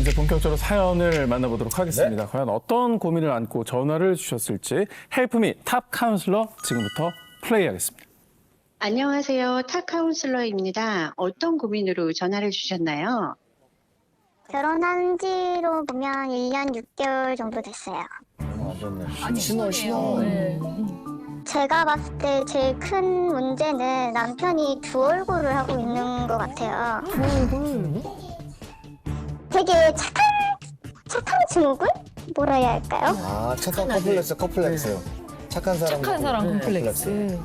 이제 본격적으로 사연을 만나보도록 하겠습니다. 과연 어떤 고민을 안고 전화를 주셨을지 헬프미 탑 카운슬러 지금부터 플레이하겠습니다. 안녕하세요. 타 카운슬러입니다. 어떤 고민으로 전화를 주셨나요? 결혼한 지로 보면 1년 6개월 정도 됐어요. 신호. 제가 봤을 때 제일 큰 문제는 남편이 두 얼굴을 하고 있는 것 같아요. 두 얼굴? 되게 착한 친구군? 뭐라 해야 할까요? 아, 착한 컴플렉스. 착한 사람 컴플렉스.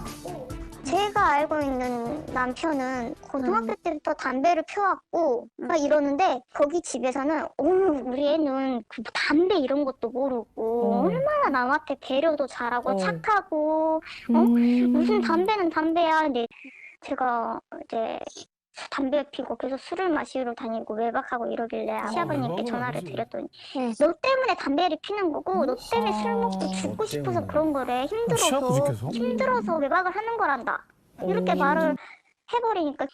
제가 알고 있는 남편은 고등학교 때부터 담배를 펴왔고 막 이러는데 거기 집에서는 우리 애는 그 담배 이런 것도 모르고 얼마나 남한테 배려도 잘하고 착하고 무슨 담배는 담배야. 근데 제가 이제 담배 피고 계속 술을 마시러 다니고 외박하고 이러길래 시아버님께 전화를 드렸더니 너 때문에 담배를 피는 거고 너 때문에 술 먹고 죽고 싶어서 그런 거래. 힘들어서 외박을 하는 거란다. 이렇게 말을 해버리니까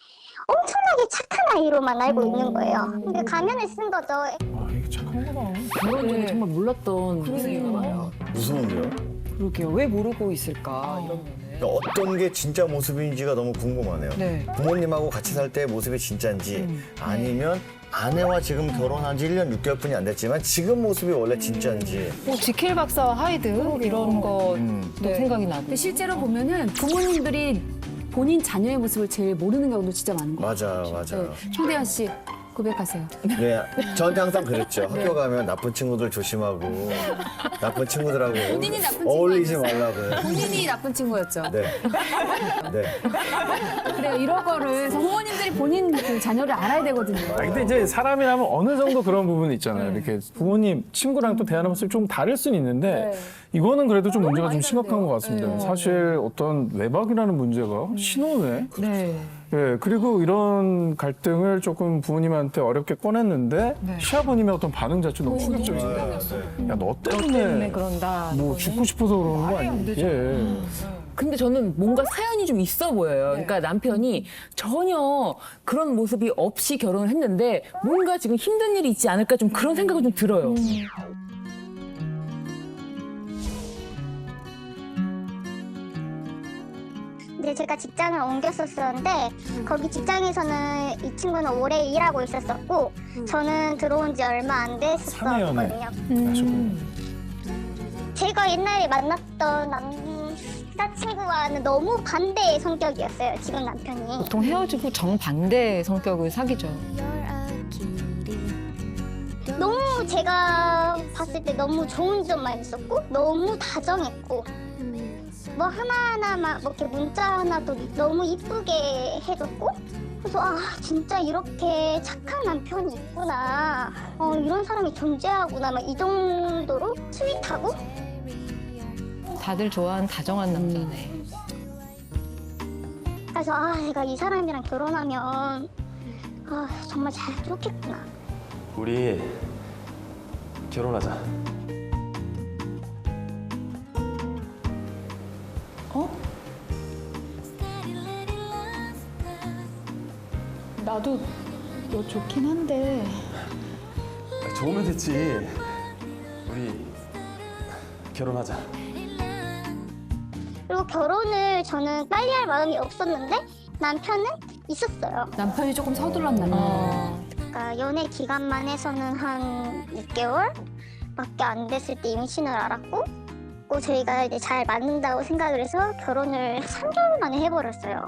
엄청나게 착한 아이로만 알고 있는 거예요. 근데 가면을 쓴 거죠. 아, 이게 착한 거다. 그런 적이 정말 몰랐던 그러게요. 거예요. 무서운데요? 그러게요. 왜 모르고 있을까? 이러면은. 그러니까 어떤 게 진짜 모습인지가 너무 궁금하네요. 네. 부모님하고 같이 살 때 모습이 진짜인지 아니면 아내와 지금 결혼한 지 1년 6개월뿐이 안 됐지만 지금 모습이 원래 진짜인지. 뭐 지킬 박사와 하이드 이런 것도 생각이 나고. 근데 실제로 보면은 부모님들이 본인 자녀의 모습을 제일 모르는 경우도 진짜 많은 것 같아요. 맞아요. 청대현 씨 고백하세요. 네, 저한테 항상 그랬죠. 학교 가면 나쁜 친구들 조심하고 나쁜 친구들하고 본인이 나쁜 어울리지 친구 말라고. 본인이 나쁜 친구였죠. 네. 그래요. 이런 거를 부모님들이 본인 그 자녀를 알아야 되거든요. 아, 근데 이제 사람이라면 어느 정도 그런 부분이 있잖아요. 이렇게 부모님, 친구랑 또 대하는 모습이 좀 다를 수는 있는데 이거는 그래도 좀 문제가 좀 심각한 것 같습니다. 사실 어떤 외박이라는 문제가 신혼에 예, 그리고 이런 갈등을 조금 부모님한테 어렵게 꺼냈는데 시아버님의 어떤 반응 자체 너무 충격적이잖아요. 야, 너 때문에 그런다. 뭐 죽고 싶어서 그러는 거 아니야? 예. 근데 저는 뭔가 사연이 좀 있어 보여요. 그러니까 남편이 전혀 그런 모습이 없이 결혼을 했는데 뭔가 지금 힘든 일이 있지 않을까 좀 그런 생각이 좀 들어요. 근데 제가 직장을 옮겼었었는데 거기 직장에서는 이 친구는 오래 일하고 있었었고 저는 들어온 지 얼마 안 됐었거든요. 제가 옛날에 만났던 남자친구와는 너무 반대의 성격이었어요. 지금 남편이. 보통 헤어지고 정반대 성격을 사귀죠. 너무 제가 봤을 때 너무 좋은 점만 있었고 너무 다정했고 뭐 하나하나 막 이렇게 문자 하나도 너무 이쁘게 해줬고 그래서 아 진짜 이렇게 착한 남편이 있구나 이런 사람이 존재하구나 막 이 정도로 스윗하고 다들 좋아하는 다정한 남자네. 그래서 아 내가 이 사람이랑 결혼하면 아 정말 잘 좋겠구나. 우리 결혼하자. 나도 너 좋긴 한데. 좋으면 됐지. 우리 결혼하자. 그리고 결혼을 저는 빨리 할 마음이 없었는데 남편은 있었어요. 남편이 조금 서둘렀나. 그러니까 연애 기간만 해서는 한 6개월밖에 안 됐을 때 임신을 알았고 또 저희가 이제 잘 맞는다고 생각을 해서 결혼을 3개월 만에 해버렸어요.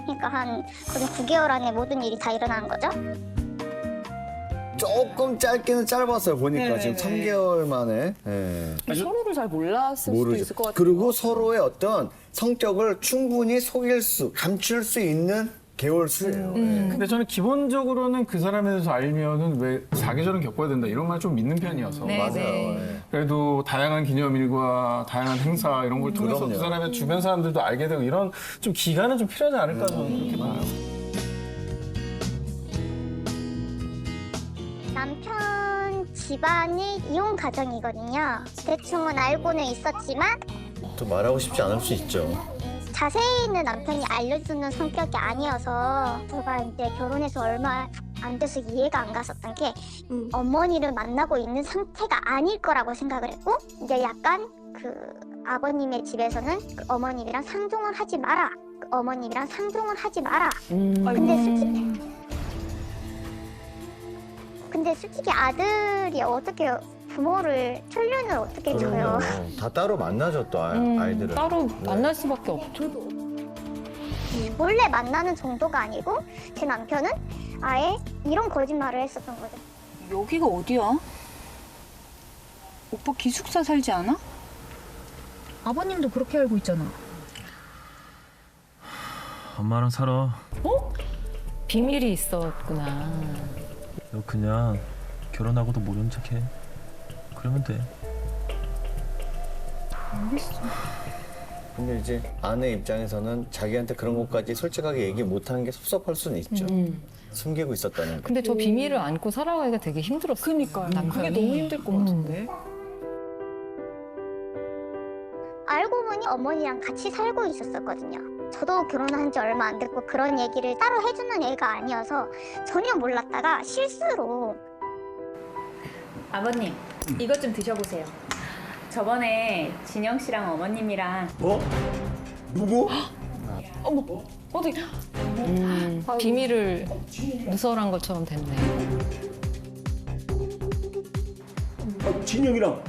그러니까 한 거의 9개월 안에 모든 일이 다 일어난 거죠. 조금 짧게는 짧았어요. 보니까 지금 3개월 만에. 예. 서로를 잘 몰랐을 수도 모르죠. 있을 것 같아요. 그리고 서로의 어떤 성격을 충분히 감출 수 있는 개월수예요. 예. 근데 저는 기본적으로는 그 사람에 대해서 알면은 왜 사계절은 겪어야 된다 이런 말 좀 믿는 편이어서 맞아요. 예. 그래도 다양한 기념일과 다양한 행사 이런 걸 통해서 그럼요. 그 사람의 주변 사람들도 알게 되고 이런 좀 기간은 좀 필요하지 않을까 저는 그렇게 봐요. 남편 집안이 이혼 가정이거든요. 대충은 알고는 있었지만 또 말하고 싶지 않을 수 있죠. 자세히는 남편이 알려주는 성격이 아니어서 제가 이제 결혼해서 얼마 안 돼서 이해가 안 갔었던 게 어머니를 만나고 있는 상태가 아닐 거라고 생각을 했고 이제 약간 그 아버님의 집에서는 그 어머님이랑 상종을 하지 마라. 그 어머님이랑 상종을 하지 마라. 근데 솔직히 아들이 어떻게 부모를 천륜을 어떻게 줘요? 다 따로 만나죠 또 아이들은. 따로 만날 수밖에 없죠. 몰래 만나는 정도가 아니고 제 남편은 아예 이런 거짓말을 했었던 거죠. 여기가 어디야? 오빠 기숙사 살지 않아? 아버님도 그렇게 알고 있잖아. 엄마랑 살아. 비밀이 있었구나. 너 그냥 결혼하고도 모른 척해. 그러면 돼. 근데 이제 아내 입장에서는 자기한테 그런 것까지 솔직하게 얘기 못하는 게 섭섭할 수는 있죠. 숨기고 있었다는 거. 근데 저 비밀을 안고 살아가기가 되게 힘들었어요. 그니까요. 남편이. 그게 너무 힘들 것 같은데. 알고 보니 어머니랑 같이 살고 있었거든요. 저도 결혼한 지 얼마 안 됐고 그런 얘기를 따로 해주는 애가 아니어서 전혀 몰랐다가 실수로 아버님, 이것 좀 드셔보세요. 저번에 진영 씨랑 어머님이랑 누구? 어디? 비밀을 누설한 것처럼 됐네. 진영이랑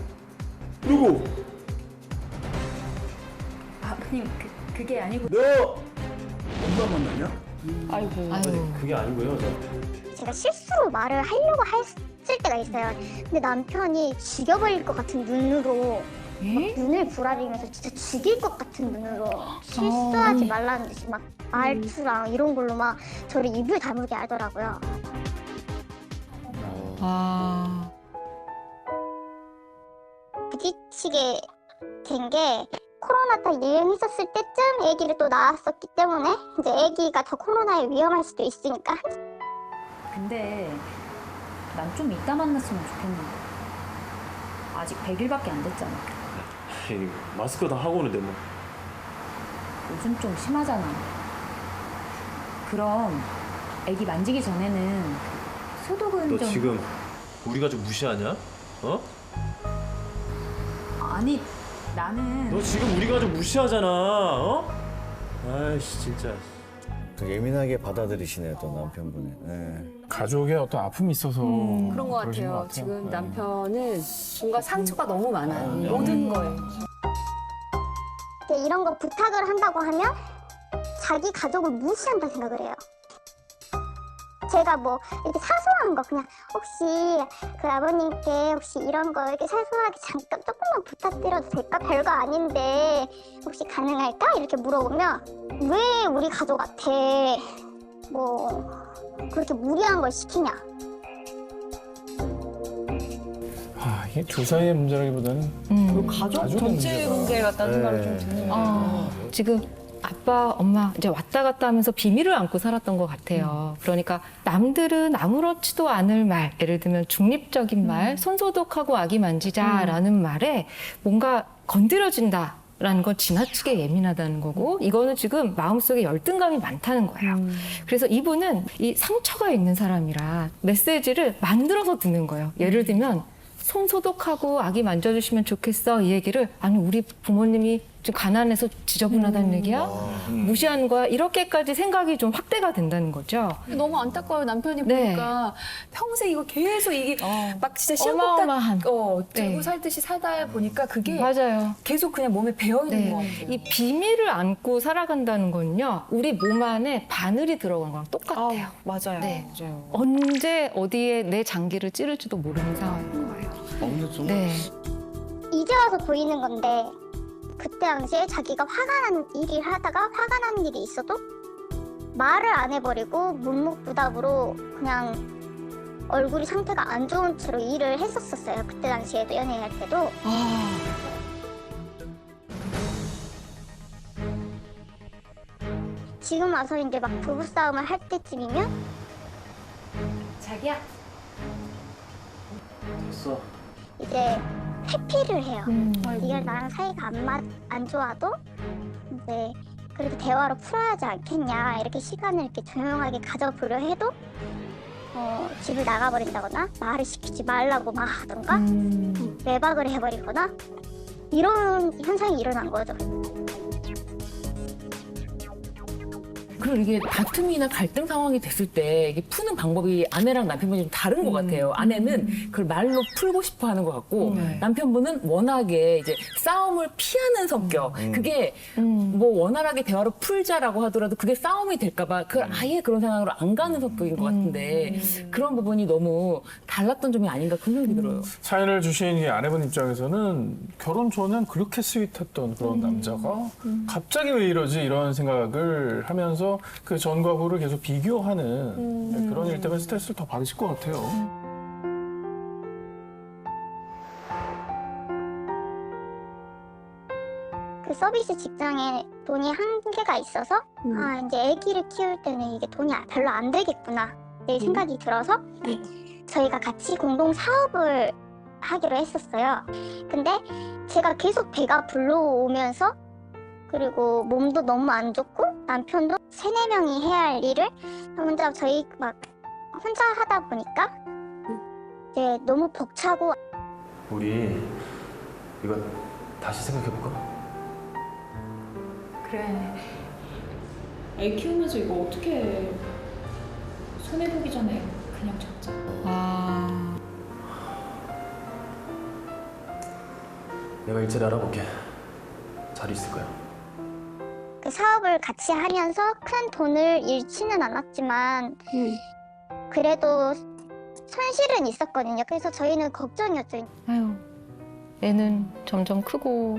누구? 아버님, 그게 아니고 너 엄마 만났냐? 아이고. 그게 아니고요. 제가 실수로 말을 하려고 했을 때가 있어요. 근데 남편이 죽여버릴 것 같은 눈으로 막 눈을 부라리면서 진짜 죽일 것 같은 눈으로 실수하지 말라는 듯이 막 말투랑 이런 걸로 막 저를 입을 다물게 하더라고요. 아. 부딪히게 된 게 코로나 딱 유행했었을 때쯤 아기를 또 낳았었기 때문에 이제 아기가 더 코로나에 위험할 수도 있으니까. 근데 난 좀 이따 만났으면 좋겠는데 아직 100일밖에 안 됐잖아. 마스크 다 하고 오는데 뭐. 요즘 좀 심하잖아. 그럼 아기 만지기 전에는 소독은 너 좀... 지금 우리 가족 무시하냐? 어? 아니 나는... 너 지금 우리 가족 무시하잖아. 어? 아이씨 진짜. 그 예민하게 받아들이시네요 또 남편분이. 네. 가족의 어떤 아픔이 있어서 그런 것 그러신 같아요. 것 지금 남편은 뭔가 상처가 너무 많아요. 모든 거에. 이런 거 부탁을 한다고 하면 자기 가족을 무시한다 생각을 해요. 제가 뭐 이렇게 사소한 거 그냥 혹시 그 아버님께 혹시 이런 거 이렇게 사소하게 잠깐 조금만 부탁드려도 될까? 별거 아닌데 혹시 가능할까? 이렇게 물어보면 왜 우리 가족한테 뭐 그렇게 무리한 걸 시키냐? 이게 두 사이의 문제라기보다는 가족 가족의 전체 문제 같다는 생각이 좀 드네요. 지금 아빠, 엄마 이제 왔다 갔다 하면서 비밀을 안고 살았던 것 같아요. 그러니까 남들은 아무렇지도 않을 말, 예를 들면 중립적인 말, 손 소독하고 아기 만지자라는 말에 뭔가 건드려진다라는 건 지나치게 예민하다는 거고 이거는 지금 마음속에 열등감이 많다는 거예요. 그래서 이분은 이 상처가 있는 사람이라 메시지를 만들어서 듣는 거예요. 예를 들면 손 소독하고 아기 만져주시면 좋겠어 이 얘기를 아니 우리 부모님이 좀 가난해서 지저분하다는 얘기야? 무시하는 거야? 이렇게까지 생각이 좀 확대가 된다는 거죠. 너무 안타까워요. 남편이 네. 보니까 평생 이거 계속 이게 막 진짜 어마어마한. 들고 네. 살듯이 살다 보니까 그게 맞아요. 계속 그냥 몸에 배어 있는 네. 것 같아요. 이 비밀을 안고 살아간다는 건요. 우리 몸 안에 바늘이 들어간 거랑 똑같아요. 맞아요. 네. 언제 어디에 내 장기를 찌를지도 모르는 상황인 거예요. 네. 이제 와서 보이는 건데 그때 당시에 자기가 화가 난 일을 하다가 화가 난 일이 있어도 말을 안 해버리고 묵묵부답으로 그냥 얼굴이 상태가 안 좋은 채로 일을 했었어요. 그때 당시에도 연애할 때도. 지금 와서 이제 막 부부싸움을 할 때쯤이면 자기야. 됐어. 이제 회피를 해요. 네가 나랑 사이가 안 좋아도 이제 그래도 대화로 풀어야 하지 않겠냐 이렇게 시간을 이렇게 조용하게 가져보려 해도 집을 나가버린다거나 말을 시키지 말라고 막 하던가 외박을 해버리거나 이런 현상이 일어난 거죠. 그리고 이게 다툼이나 갈등 상황이 됐을 때 이게 푸는 방법이 아내랑 남편분이 좀 다른 것 같아요. 아내는 그걸 말로 풀고 싶어 하는 것 같고 남편분은 워낙에 이제 싸움을 피하는 성격. 그게 뭐 원활하게 대화로 풀자라고 하더라도 그게 싸움이 될까봐 그걸 아예 그런 상황으로 안 가는 성격인 것 같은데 그런 부분이 너무 달랐던 점이 아닌가 그런 생각이 들어요. 사연을 주신 이 아내분 입장에서는 결혼 전엔 그렇게 스윗했던 그런 남자가 갑자기 왜 이러지 이런 생각을 하면서 그 전과 후를 계속 비교하는 그런 일 때문에 스트레스를 더 받으실 것 같아요. 그 서비스 직장에 돈이 한계가 있어서 이제 아기를 키울 때는 이게 돈이 별로 안 들겠구나 내 생각이 들어서 저희가 같이 공동 사업을 하기로 했었어요. 근데 제가 계속 배가 불러오면서 그리고 몸도 너무 안 좋고 남편도 3-4명이 해야 할 일을 혼자 저희 막 혼자 하다 보니까 이제 너무 벅차고 우리 이거 다시 생각해볼까? 그래. 애 키우면서 이거 어떻게 손해보기 전에 그냥 잡자. 내가 일자리 알아볼게. 잘 있을 거야. 그 사업을 같이 하면서 큰 돈을 잃지는 않았지만 그래도 손실은 있었거든요. 그래서 저희는 걱정이었죠. 아유, 애는 점점 크고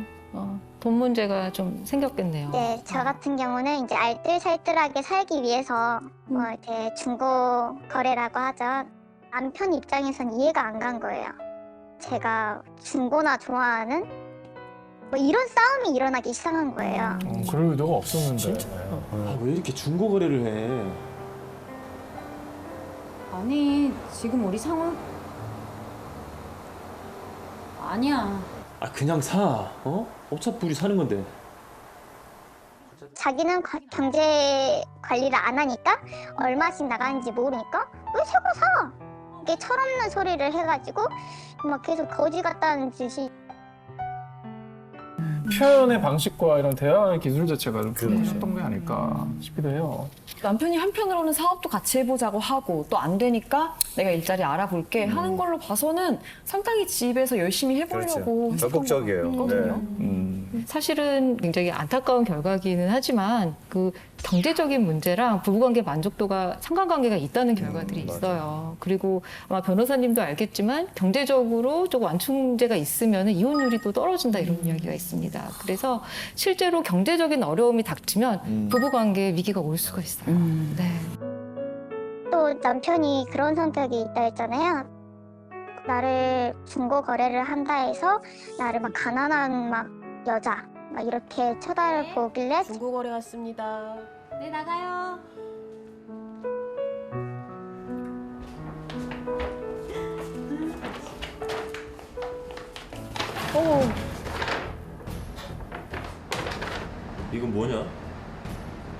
돈 문제가 좀 생겼겠네요. 네, 저 같은 경우는 이제 알뜰살뜰하게 살기 위해서 이렇게 중고 거래라고 하죠. 남편 입장에선 이해가 안 간 거예요. 제가 중고나 좋아하는 뭐 이런 싸움이 일어나기 시작한 거예요. 그럴 의도가 없었는데. 왜 이렇게 중고 거래를 해? 아니, 지금 우리 상황 아니야. 그냥 사. 어차피 우리 사는 건데. 자기는 경제 관리를 안 하니까 얼마씩 나가는지 모르니까 왜 새거 사? 이게 철없는 소리를 해가지고 막 계속 거지 같다는 듯이 표현의 방식과 이런 대화의 기술 자체가 좀 부족했던 게 아닐까 싶기도 해요. 남편이 한편으로는 사업도 같이 해보자고 하고 또 안 되니까 내가 일자리 알아볼게 하는 걸로 봐서는 상당히 집에서 열심히 해보려고 그렇죠. 적극적이에요. 했거든요. 사실은 굉장히 안타까운 결과기는 하지만 그 경제적인 문제랑 부부관계 만족도가 상관관계가 있다는 결과들이 있어요. 그리고 아마 변호사님도 알겠지만 경제적으로 조금 완충제가 있으면 이혼율이 또 떨어진다 이런 이야기가 있습니다. 그래서 실제로 경제적인 어려움이 닥치면 부부관계에 위기가 올 수가 있어요. 네. 또 남편이 그런 성격이 있다 했잖아요. 나를 중고 거래를 한다 해서 나를 막 가난한 막 여자 막 이렇게 쳐다보길래 중고 거래 왔습니다. 네, 나가요. 이건 뭐냐?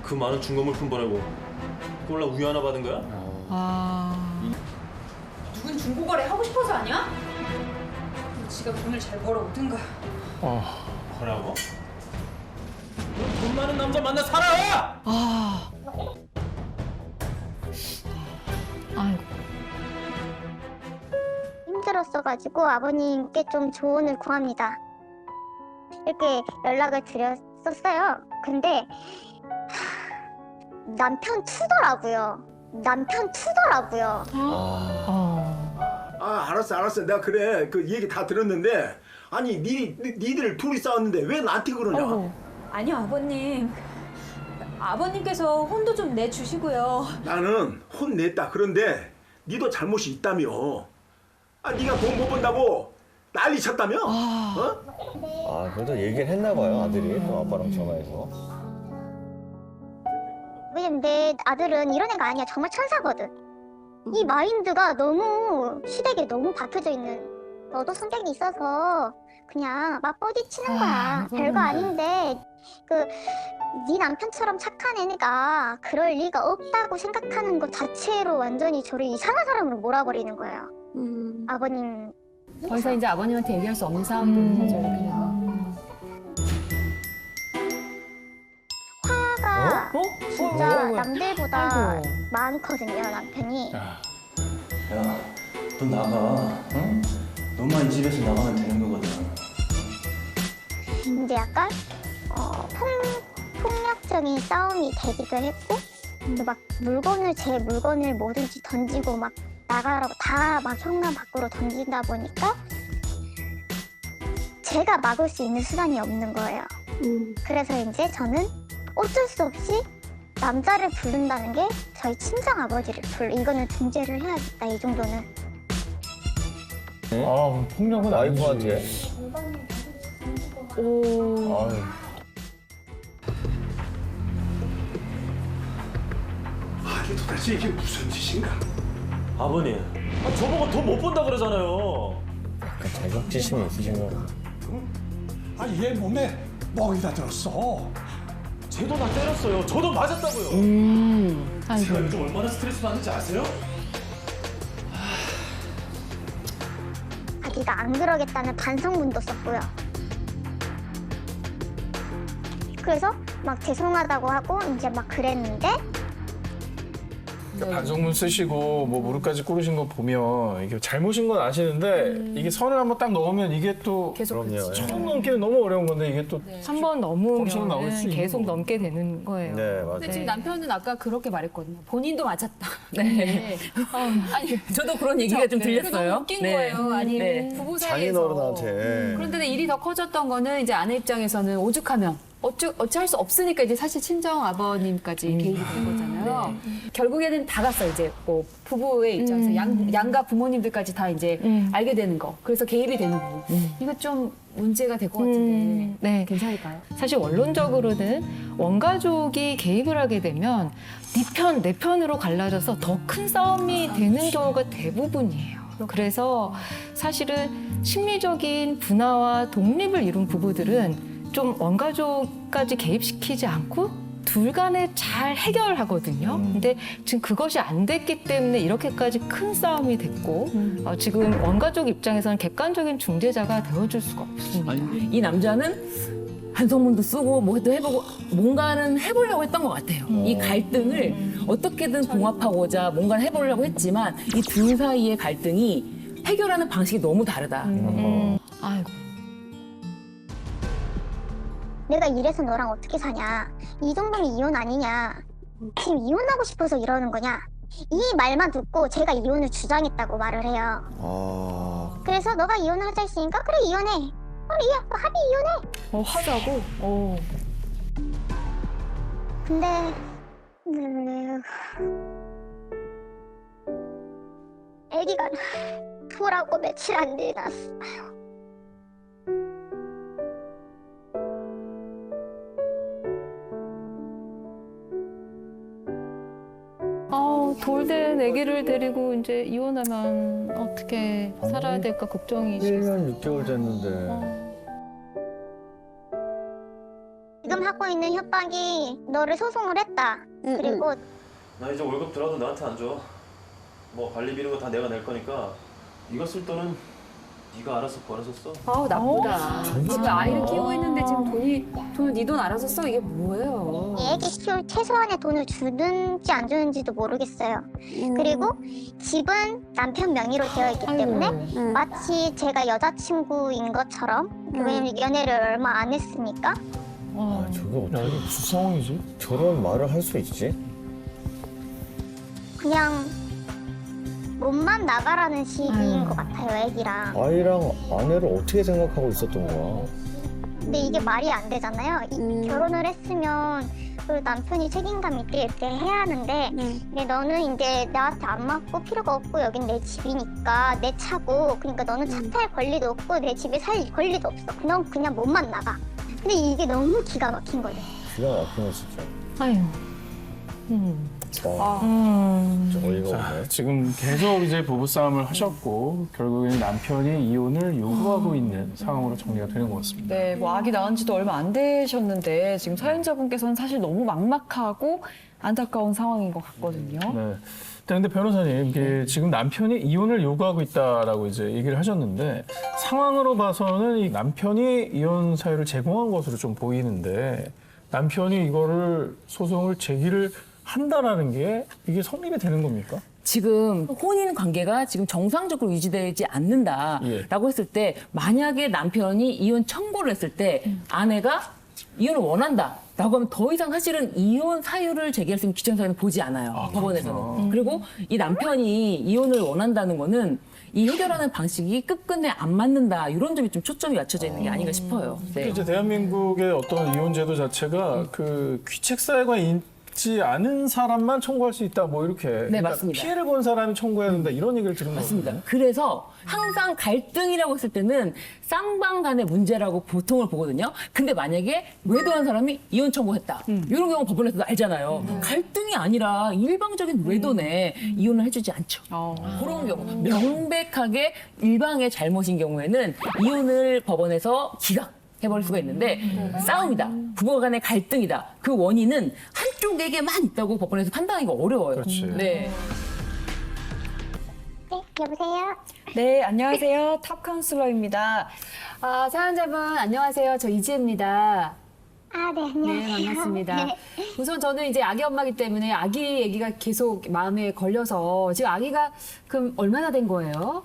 그 많은 중고 물품 보내고 꼴라 우유 하나 받은 거야? 누군 중고 거래 하고 싶어서 아니야? 지가 돈을 잘 벌어오든가. 뭐라고? 돈 많은 남자 만나 살아! 아이고. 힘들었어가지고 아버님께 좀 조언을 구합니다. 이렇게 연락을 드렸었어요. 근데 남편 투더라고요. 알았어. 내가 그래. 그 얘기 다 들었는데 아니 니들 둘이 싸웠는데 왜 나한테 그러냐? 아니요, 아버님. 아버님께서 혼도 좀 내주시고요. 나는 혼냈다. 그런데 니도 잘못이 있다며. 네가 돈 못 번다고 난리 쳤다며? 그래도 얘기를 했나 봐요, 아들이. 또 아빠랑 전화해서. 왜냐면 내 아들은 이런 애가 아니야. 정말 천사거든. 이 마인드가 너무 시댁에 너무 박혀져 있는 너도 성격이 있어서 그냥 맞버디 치는 거야. 별거 아닌데 네 남편처럼 착한 애가 그럴 리가 없다고 생각하는 것 자체로 완전히 저를 이상한 사람으로 몰아버리는 거예요. 아버님. 더 이상 이제 아버님한테 얘기할 수 없는 상황이 되는 거죠. 화가 진짜 아이고. 남들보다 아이고. 많거든요, 남편이. 야, 너 나가. 응? 너만 이 집에서 나가면 되는 거거든. 이제 약간 폭력적인 싸움이 되기도 했고, 근데 막 제 물건을 뭐든지 던지고 막 나가라고 다 막 현관 밖으로 던진다 보니까 제가 막을 수 있는 수단이 없는 거예요. 그래서 이제 저는 어쩔 수 없이 남자를 부른다는 게 저희 친정 아버지를 이거는 중재를 해야겠다, 이 정도는. 아, 폭력은 와이프한테. 아유. 아니 도대체 이게 무슨 짓인가? 아버님, 저보고 돈 못 번다 그러잖아요. 약간 자격지심이 있으신가 봐. 얘 몸에 멍이다 들었어. 쟤도 나 때렸어요. 저도 맞았다고요. 제가 요즘 얼마나 스트레스 받는지 아세요? 자기가 안 그러겠다는 반성문도 썼고요. 그래서 막 죄송하다고 하고 이제 막 그랬는데 그러니까 반성문 쓰시고 뭐 무릎까지 꿇으신 거 보면 이게 잘못인 건 아시는데 이게 선을 한번 딱 넘으면 이게 또 그럼요. 처음 넘기는 너무 어려운 건데 이게 또 한 번 엄청 나올 수 넘으면 있는 계속 거고. 넘게 되는 거예요. 네, 맞아요. 근데 지금 남편은 아까 그렇게 말했거든요. 본인도 맞았다. 네. 아니, 저도 그런 얘기가 좀 들렸어요. 너무 웃긴 거예요. 아니, 네. 부부 사이에서. 장인어른한테. 그런데 일이 더 커졌던 거는 이제 아내 입장에서는 오죽하면 어찌할 수 없으니까 이제 사실 친정 아버님까지 개입이 된 거잖아요. 결국에는 다 갔어 이제 뭐 부부의 입장에서 양가 부모님들까지 다 이제 알게 되는 거. 그래서 개입이 되는 부분. 이거 좀 문제가 될 것 같은데 네. 괜찮을까요? 사실 원론적으로는 원가족이 개입을 하게 되면 네 편, 내 편으로 갈라져서 더 큰 싸움이 되는 경우가 대부분이에요. 그래서 사실은 심리적인 분화와 독립을 이룬 부부들은 좀 원가족까지 개입시키지 않고 둘 간에 잘 해결하거든요. 근데 지금 그것이 안 됐기 때문에 이렇게까지 큰 싸움이 됐고 지금 원가족 입장에서는 객관적인 중재자가 되어줄 수가 없습니다. 이 남자는 반성문도 쓰고 뭐도 해보고 뭔가는 해보려고 했던 것 같아요. 이 갈등을 어떻게든 봉합하고자 뭔가를 해보려고 했지만 이 둘 사이의 갈등이 해결하는 방식이 너무 다르다. 아이고. 내가 이래서 너랑 어떻게 사냐, 이 정도면 이혼 아니냐, 지금 이혼하고 싶어서 이러는 거냐, 이 말만 듣고 제가 이혼을 주장했다고 말을 해요. 그래서 너가 이혼을 하자 했으니까 그래 이혼해, 합의 이혼해. 하자고? 근데 아기가 돌아오고 며칠 안 지났어요. 돌된 아기를 데리고 이제 이혼하면 어떻게 살아야 될까 걱정이시겠어요. 1년 6개월 됐는데. 지금 하고 있는 협박이 너를 소송을 했다. 그리고 나 이제 월급 들어도 나한테 안 줘. 뭐 관리 비는 거 다 내가 낼 거니까 이거 쓸 돈은 네가 알아서 벌어서 써. 아우 나쁘다. 지금 아이를 키우고 있는데 지금 돈을 네 돈 알아서 써 이게 뭐예요? 애기 키울 최소한의 돈을 주는지 안 주는지도 모르겠어요. 그리고 집은 남편 명의로 되어 있기 때문에 마치 제가 여자친구인 것처럼, 왜냐면 연애를 얼마 안 했으니까. 저게 야, 어떻게 이게 무슨 상황이지? 저런 말을 할 수 있지? 그냥 몸만 나가라는 식인 것 같아요, 애기랑. 아이랑 아내를 어떻게 생각하고 있었던 거야? 근데 이게 말이 안 되잖아요. 결혼을 했으면 그 남편이 책임감 있게 이렇게 해야 하는데, 근데 너는 이제 나한테 안 맞고 필요가 없고 여긴 내 집이니까, 내 차고, 그러니까 너는 차 탈 권리도 없고 내 집에 살 권리도 없어. 넌 그냥 몸만 나가. 근데 이게 너무 기가 막힌 거죠. 기가 막히네 진짜. 아유. 어이가 없네. 지금 계속 이제 부부싸움을 하셨고 결국에는 남편이 이혼을 요구하고 있는 상황으로 정리가 되는 것 같습니다. 네, 뭐 아기 낳은 지도 얼마 안 되셨는데 지금 사연자분께서는 사실 너무 막막하고 안타까운 상황인 것 같거든요. 네. 그런데 변호사님, 이게 지금 남편이 이혼을 요구하고 있다라고 이제 얘기를 하셨는데 상황으로 봐서는 이 남편이 이혼 사유를 제공한 것으로 좀 보이는데 남편이 이거를 소송을 제기를 한다라는 게 이게 성립이 되는 겁니까? 지금 혼인 관계가 지금 정상적으로 유지되지 않는다라고 했을 때 만약에 남편이 이혼 청구를 했을 때 아내가 이혼을 원한다라고 하면 더 이상 사실은 이혼 사유를 제기할 수 있는 기존 사유는 보지 않아요. 법원에서는. 그리고 이 남편이 이혼을 원한다는 거는 이 해결하는 방식이 끝끝내 안 맞는다 이런 점이 좀 초점이 맞춰져 있는 게 아닌가 싶어요. 네. 이제 대한민국의 어떤 이혼 제도 자체가 그 귀책 사유가 있지 않은 사람만 청구할 수 있다 뭐 이렇게 그러니까 맞습니다. 피해를 본 사람이 청구해야 된다 이런 얘기를 들은 맞습니다. 거거든요. 그래서 항상 갈등이라고 했을 때는 쌍방 간의 문제라고 보통을 보거든요. 근데 만약에 외도한 사람이 이혼 청구했다. 이런 경우 법원에서도 알잖아요. 갈등이 아니라 일방적인 외도네. 이혼을 해주지 않죠. 그런 경우 명백하게 일방의 잘못인 경우에는 이혼을 법원에서 기각해버릴 수가 있는데 싸움이다. 부부 간의 갈등이다. 그 원인은 한쪽에게만 있다고 법원에서 판단하기가 어려워요. 그렇지. 네. 네, 여보세요? 네, 안녕하세요. 탑 카운슬러입니다. 아, 사연자분 안녕하세요. 저 이지혜입니다. 아, 네, 안녕하세요. 네, 반갑습니다. 네. 우선 저는 이제 아기 엄마기 때문에 아기 얘기가 계속 마음에 걸려서 지금 아기가 그럼 얼마나 된 거예요?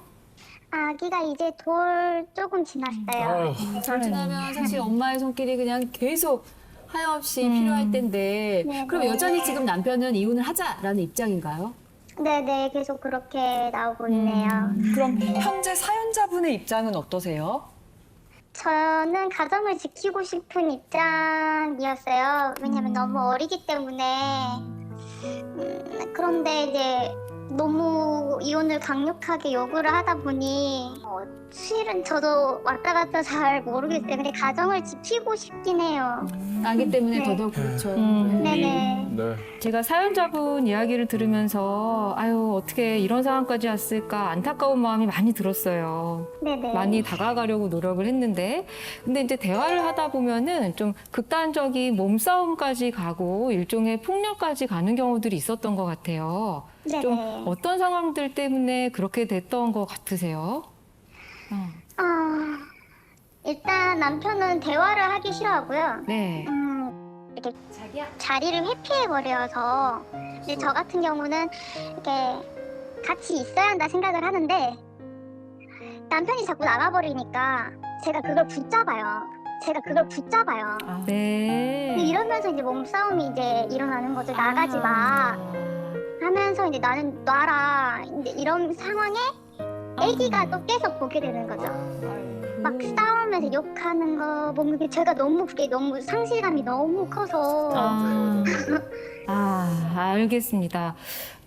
아기가 이제 돌 조금 지났어요. 잘 지나면 사실 엄마의 손길이 그냥 계속 하염없이 필요할 텐데 네, 그럼 네. 여전히 지금 남편은 이혼을 하자라는 입장인가요? 네네, 계속 그렇게 나오고 있네요. 그럼 현재 사연자분의 입장은 어떠세요? 저는 가정을 지키고 싶은 입장이었어요. 왜냐면 너무 어리기 때문에. 그런데 이제 너무 이혼을 강력하게 요구를 하다 보니 실은 저도 왔다 갔다 잘 모르겠어요. 근데 가정을 지키고 싶긴 해요. 아기 때문에 네. 더더욱 그렇죠. 네네. 네. 제가 사연자분 이야기를 들으면서 아유 어떻게 이런 상황까지 왔을까 안타까운 마음이 많이 들었어요. 네네. 많이 다가가려고 노력을 했는데 근데 이제 대화를 하다 보면은 좀 극단적인 몸싸움까지 가고 일종의 폭력까지 가는 경우들이 있었던 것 같아요. 네네. 좀 어떤 상황들 때문에 그렇게 됐던 것 같으세요? 일단 남편은 대화를 하기 싫어하고요. 네. 이렇게 자리를 회피해버려서 근데 저 같은 경우는 이렇게 같이 있어야 한다 생각을 하는데 남편이 자꾸 나가버리니까 제가 그걸 붙잡아요. 네. 근데 이러면서 이제 몸싸움이 이제 일어나는 거죠. 나가지 마 하면서 이제 나는 놔라 이제 이런 상황에 애기가 또 계속 보게 되는 거죠. 막 싸우면서 욕하는 거 보면 제가 그게 너무 상실감이 너무 커서 알겠습니다.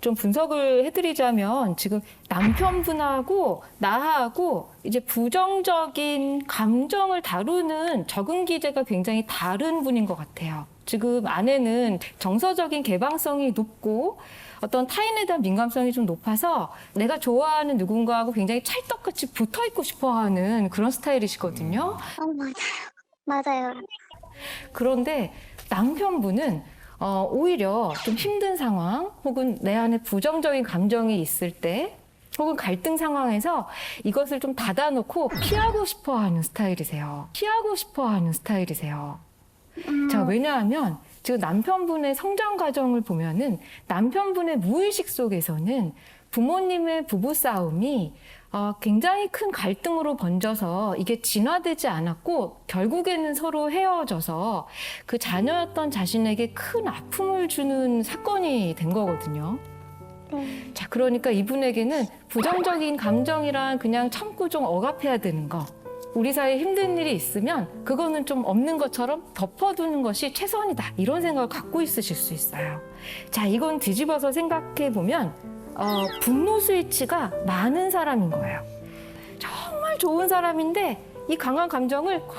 좀 분석을 해드리자면 지금 남편분하고 나하고 이제 부정적인 감정을 다루는 적응 기제가 굉장히 다른 분인 것 같아요. 지금 아내는 정서적인 개방성이 높고 어떤 타인에 대한 민감성이 좀 높아서 내가 좋아하는 누군가하고 굉장히 찰떡같이 붙어있고 싶어하는 그런 스타일이시거든요. 맞아요. 그런데 남편분은 오히려 좀 힘든 상황 혹은 내 안에 부정적인 감정이 있을 때 혹은 갈등 상황에서 이것을 좀 닫아놓고 피하고 싶어하는 스타일이세요. 자, 왜냐하면 지금 남편분의 성장 과정을 보면은 남편분의 무의식 속에서는 부모님의 부부싸움이 굉장히 큰 갈등으로 번져서 이게 진화되지 않았고 결국에는 서로 헤어져서 그 자녀였던 자신에게 큰 아픔을 주는 사건이 된 거거든요. 자, 그러니까 이분에게는 부정적인 감정이란 그냥 참고 좀 억압해야 되는 거. 우리 사이에 힘든 일이 있으면 그거는 좀 없는 것처럼 덮어두는 것이 최선이다. 이런 생각을 갖고 있으실 수 있어요. 자, 이건 뒤집어서 생각해 보면 분노 스위치가 많은 사람인 거예요. 정말 좋은 사람인데 이 강한 감정을 꽉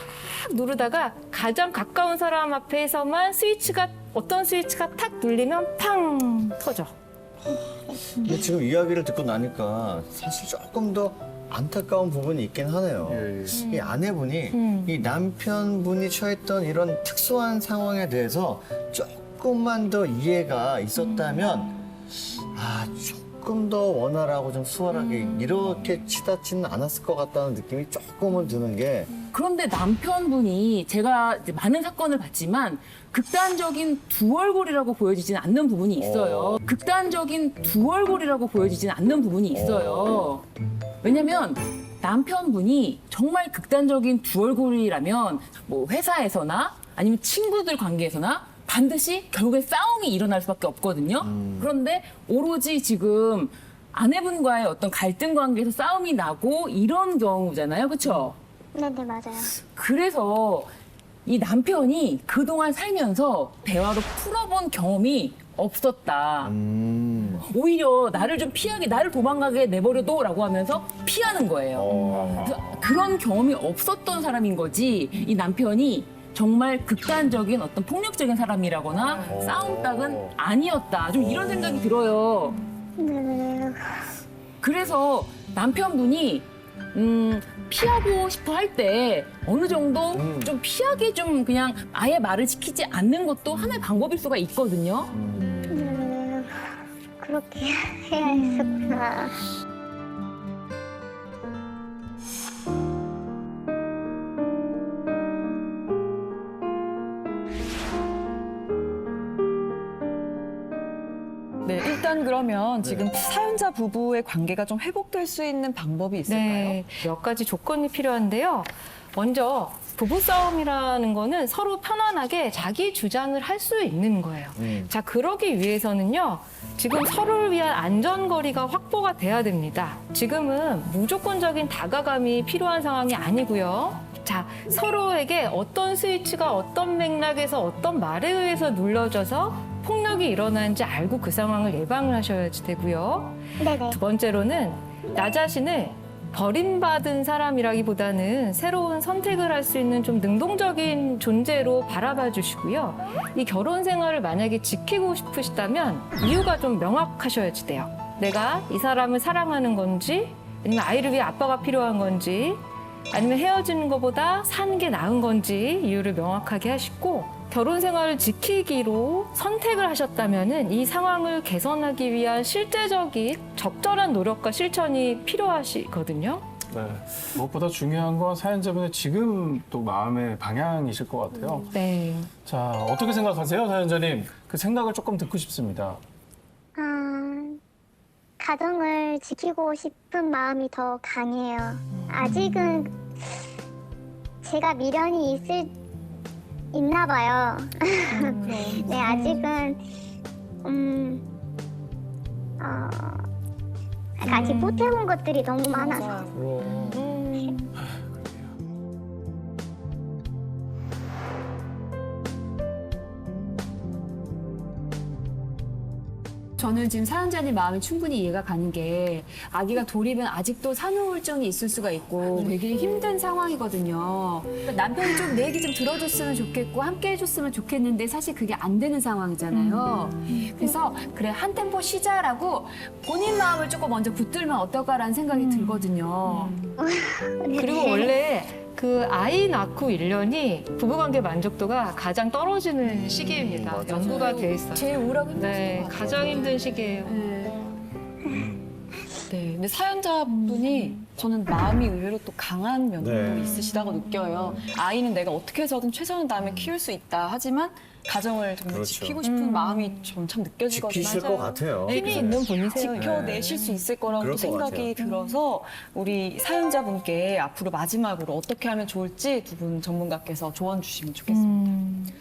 누르다가 가장 가까운 사람 앞에서만 스위치가 어떤 스위치가 탁 눌리면 팡 터져. 근데 지금 이야기를 듣고 나니까 사실 조금 더 안타까운 부분이 있긴 하네요. 이 아내분이 이 남편분이 처했던 이런 특수한 상황에 대해서 조금만 더 이해가 있었다면 조금 더 원활하고 좀 수월하게 이렇게 치닫지는 않았을 것 같다는 느낌이 조금은 드는 게 그런데 남편분이 제가 이제 많은 사건을 봤지만 극단적인 두 얼굴이라고 보여지지는 않는 부분이 있어요. 극단적인 두 얼굴이라고 보여지지는 않는 부분이 있어요. 왜냐면 남편분이 정말 극단적인 두 얼굴이라면 뭐 회사에서나 아니면 친구들 관계에서나 반드시 결국엔 싸움이 일어날 수밖에 없거든요. 그런데 오로지 지금 아내분과의 어떤 갈등 관계에서 싸움이 나고 이런 경우잖아요. 그렇죠? 네네, 맞아요. 그래서 이 남편이 그동안 살면서 대화로 풀어본 경험이 없었다. 오히려 나를 좀 피하게, 나를 도망가게 내버려둬라고 하면서 피하는 거예요. 그래서 그런 경험이 없었던 사람인 거지. 이 남편이 정말 극단적인 어떤 폭력적인 사람이라거나 싸움닭은 아니었다. 좀 이런 생각이 들어요. 그래서 남편분이 피하고 싶어 할 때 어느 정도 좀 피하게 좀 그냥 아예 말을 지키지 않는 것도 하나의 방법일 수가 있거든요. 그렇게 해야 했었구나. 네, 일단 그러면 지금 사연자 부부의 관계가 좀 회복될 수 있는 방법이 있을까요? 네, 몇 가지 조건이 필요한데요. 먼저 부부싸움이라는 거는 서로 편안하게 자기 주장을 할 수 있는 거예요. 자, 그러기 위해서는요. 지금 서로를 위한 안전거리가 확보가 돼야 됩니다. 지금은 무조건적인 다가감이 필요한 상황이 아니고요. 자, 서로에게 어떤 스위치가 어떤 맥락에서 어떤 말에 의해서 눌러져서 폭력이 일어나는지 알고 그 상황을 예방을 하셔야지 되고요. 네네. 두 번째로는 나 자신을 버림받은 사람이라기보다는 새로운 선택을 할 수 있는 좀 능동적인 존재로 바라봐 주시고요. 이 결혼 생활을 만약에 지키고 싶으시다면 이유가 좀 명확하셔야지 돼요. 내가 이 사람을 사랑하는 건지 아니면 아이를 위해 아빠가 필요한 건지 아니면 헤어지는 것보다 사는 게 나은 건지 이유를 명확하게 하시고 결혼 생활을 지키기로 선택을 하셨다면은 이 상황을 개선하기 위한 실제적인 적절한 노력과 실천이 필요하시거든요. 네. 무엇보다 중요한 건 사연자분의 지금 또 마음의 방향이실 것 같아요. 네. 자, 어떻게 생각하세요, 사연자님? 그 생각을 조금 듣고 싶습니다. 가정을 지키고 싶은 마음이 더 강해요. 아직은 제가 미련이 있나 봐요. 네, 아직은 아직 못 해본 것들이 너무 많아서. 저는 지금 사연자님 마음이 충분히 이해가 가는 게 아기가 돌이면 아직도 산후우울증이 있을 수가 있고 되게 힘든 상황이거든요. 그러니까 남편이 좀 내 얘기 좀 들어줬으면 좋겠고 함께 해줬으면 좋겠는데 사실 그게 안 되는 상황이잖아요. 그래서 그래 한 템포 쉬자라고 본인 마음을 조금 먼저 붙들면 어떨까라는 생각이 들거든요. 그리고 원래 그 아이 낳고 1년이 부부관계 만족도가 가장 떨어지는 시기입니다. 연구가 돼 있어요. 제일 우울하고 힘든 네, 것 같아요. 가장 힘든 시기예요. 네, 근데 사연자분이 저는 마음이 의외로 또 강한 면도 네. 있으시다고 느껴요. 아이는 내가 어떻게 해서든 최선을 다하면 키울 수 있다. 하지만 가정을 정말 그렇죠. 지키고 싶은 마음이 전 참 느껴지거든요. 지키실 것 같아요. 힘이 네. 있는 분이세요. 지켜내실 수 있을 거라고 그럴 또 것 생각이 들어서 우리 사연자분께 앞으로 마지막으로 어떻게 하면 좋을지 두 분 전문가께서 조언 주시면 좋겠습니다.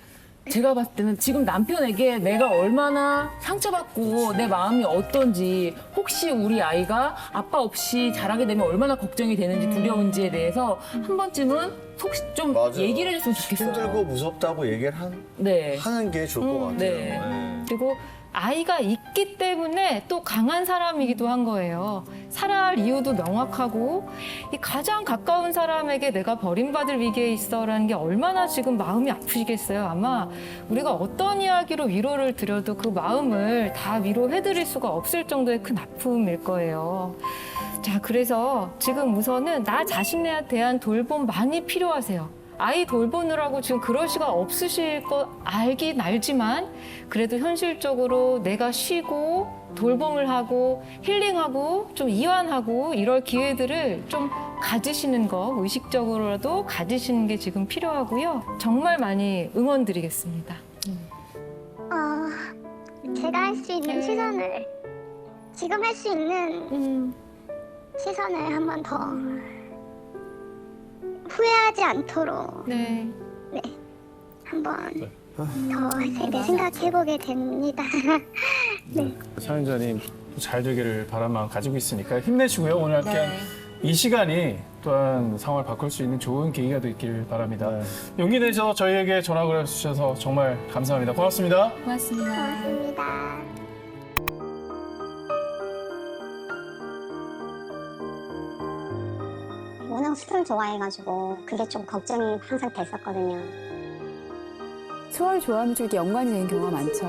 제가 봤을 때는 지금 남편에게 내가 얼마나 상처받고 내 마음이 어떤지 혹시 우리 아이가 아빠 없이 자라게 되면 얼마나 걱정이 되는지 두려운지에 대해서 한 번쯤은 좀 맞아요. 얘기를 해줬으면 좋겠어요. 힘들고 무섭다고 얘기를 네. 하는 게 좋을 것 같아요. 네. 네. 그리고 아이가 있기 때문에 또 강한 사람이기도 한 거예요. 살아갈 이유도 명확하고 이 가장 가까운 사람에게 내가 버림받을 위기에 있어라는 게 얼마나 지금 마음이 아프시겠어요. 아마 우리가 어떤 이야기로 위로를 드려도 그 마음을 다 위로해드릴 수가 없을 정도의 큰 아픔일 거예요. 자, 그래서 지금 우선은 나 자신에 대한 돌봄 많이 필요하세요. 아이 돌보느라고 지금 그럴 시간 없으실 거 알긴 알지만 그래도 현실적으로 내가 쉬고 돌봄을 하고 힐링하고 좀 이완하고 이럴 기회들을 좀 가지시는 거 의식적으로라도 가지시는 게 지금 필요하고요. 정말 많이 응원드리겠습니다. 제가 할 수 있는 시선을 지금 할 수 있는 시선을 한 번 더 후회하지 않도록 네. 한번 더 생각해보게 됩니다. 네. 사연자님 잘 되기를 바란 마음 가지고 있으니까 힘내시고요. 오늘 함께한 이 시간이 또한 상황을 바꿀 수 있는 좋은 계기가 됐길 바랍니다. 용기 내셔서 저희에게 전화 걸어주셔서 정말 감사합니다. 고맙습니다. 고맙습니다. 고맙습니다. 워낙 술을 좋아해가지고 그게 좀 걱정이 항상 됐었거든요. 술 좋아하면 좀 이렇게 연관이 되는 경우가 많죠.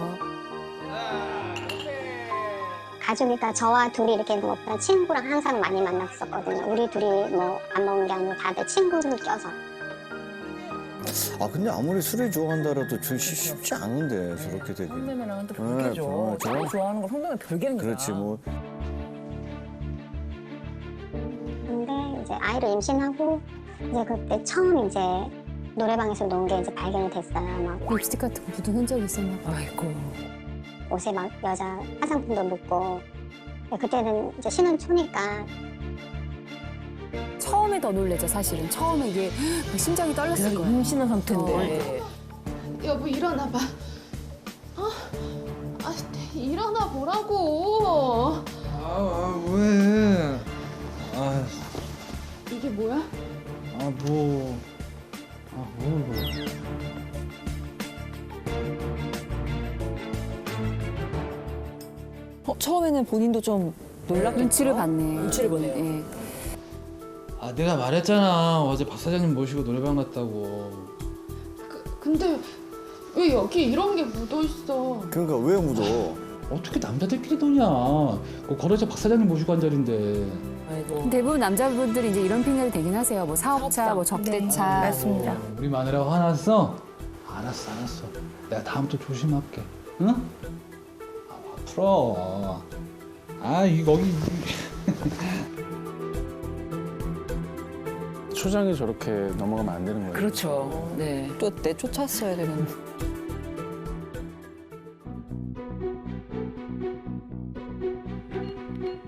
가족이니까 저와 둘이 이렇게 뭐 친구랑 항상 많이 만났었거든요. 우리 둘이 뭐 안 먹는 게 아니고 다들 친구를 껴서. 아 근데 아무리 술을 좋아한다라도 좀 쉽지 않은데 저렇게 되기. 선배면은 또 별개죠. 저를 좋아하는 걸 선배는 별개니까. 그렇지 뭐. 근데 이제 아이를 임신하고 이제 그때 처음 이제 노래방에서 논 게 이제 발견이 됐어요. 막 립스틱 같은 거 묻은 흔적이 있었나 봐. 아이고. 옷에 막 여자 화장품도 묻고. 그때는 이제 신혼초니까. 처음에 더 놀래죠, 사실은. 처음에 이게 심장이 떨렸을 거예요. 임신한 상태인데. 여보 일어나봐. 일어나 보라고. 왜? 이게 뭐야? 뭐. 처음에는 본인도 좀 놀랐겠죠? 눈치를 봤네. 눈치를 보네요. 예. 내가 말했잖아. 어제 박 사장님 모시고 노래방 갔다고. 근데 왜 여기 이런 게 묻어 있어? 그러니까 왜 묻어? 어떻게 남자들끼리 노냐? 그 거래처 박 사장님 모시고 한 자리인데. 아이고. 대부분 남자분들이 이제 이런 핑계를 대긴 하세요. 뭐 사업차, 뭐 접대차. 맞습니다. 우리 마누라가 화났어? 알았어. 내가 다음부터 조심할게. 응? 풀어. 거기. 초장이 저렇게 넘어가면 안 되는 거예요. 그렇죠. 네. 또 내쫓았어야 되는.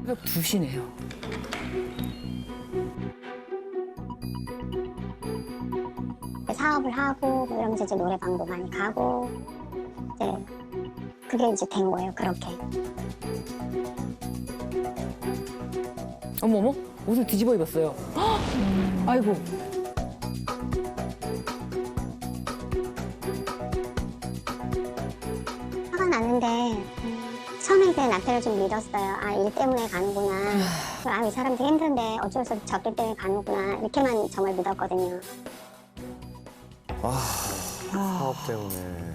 새벽 2시네요. 사업을 하고 뭐 이러면서 이제 노래방도 많이 가고 이제 그게 이제 된 거예요. 그렇게. 어머머, 옷을 뒤집어 입었어요. 아이고. 화가 나는데 처음에 그냥 남편을 좀 믿었어요. 일 때문에 가는구나. 이 사람 되게 힘든데 어쩔 수 없이 접대 때문에 가는구나. 이렇게만 정말 믿었거든요. 사업 때문에.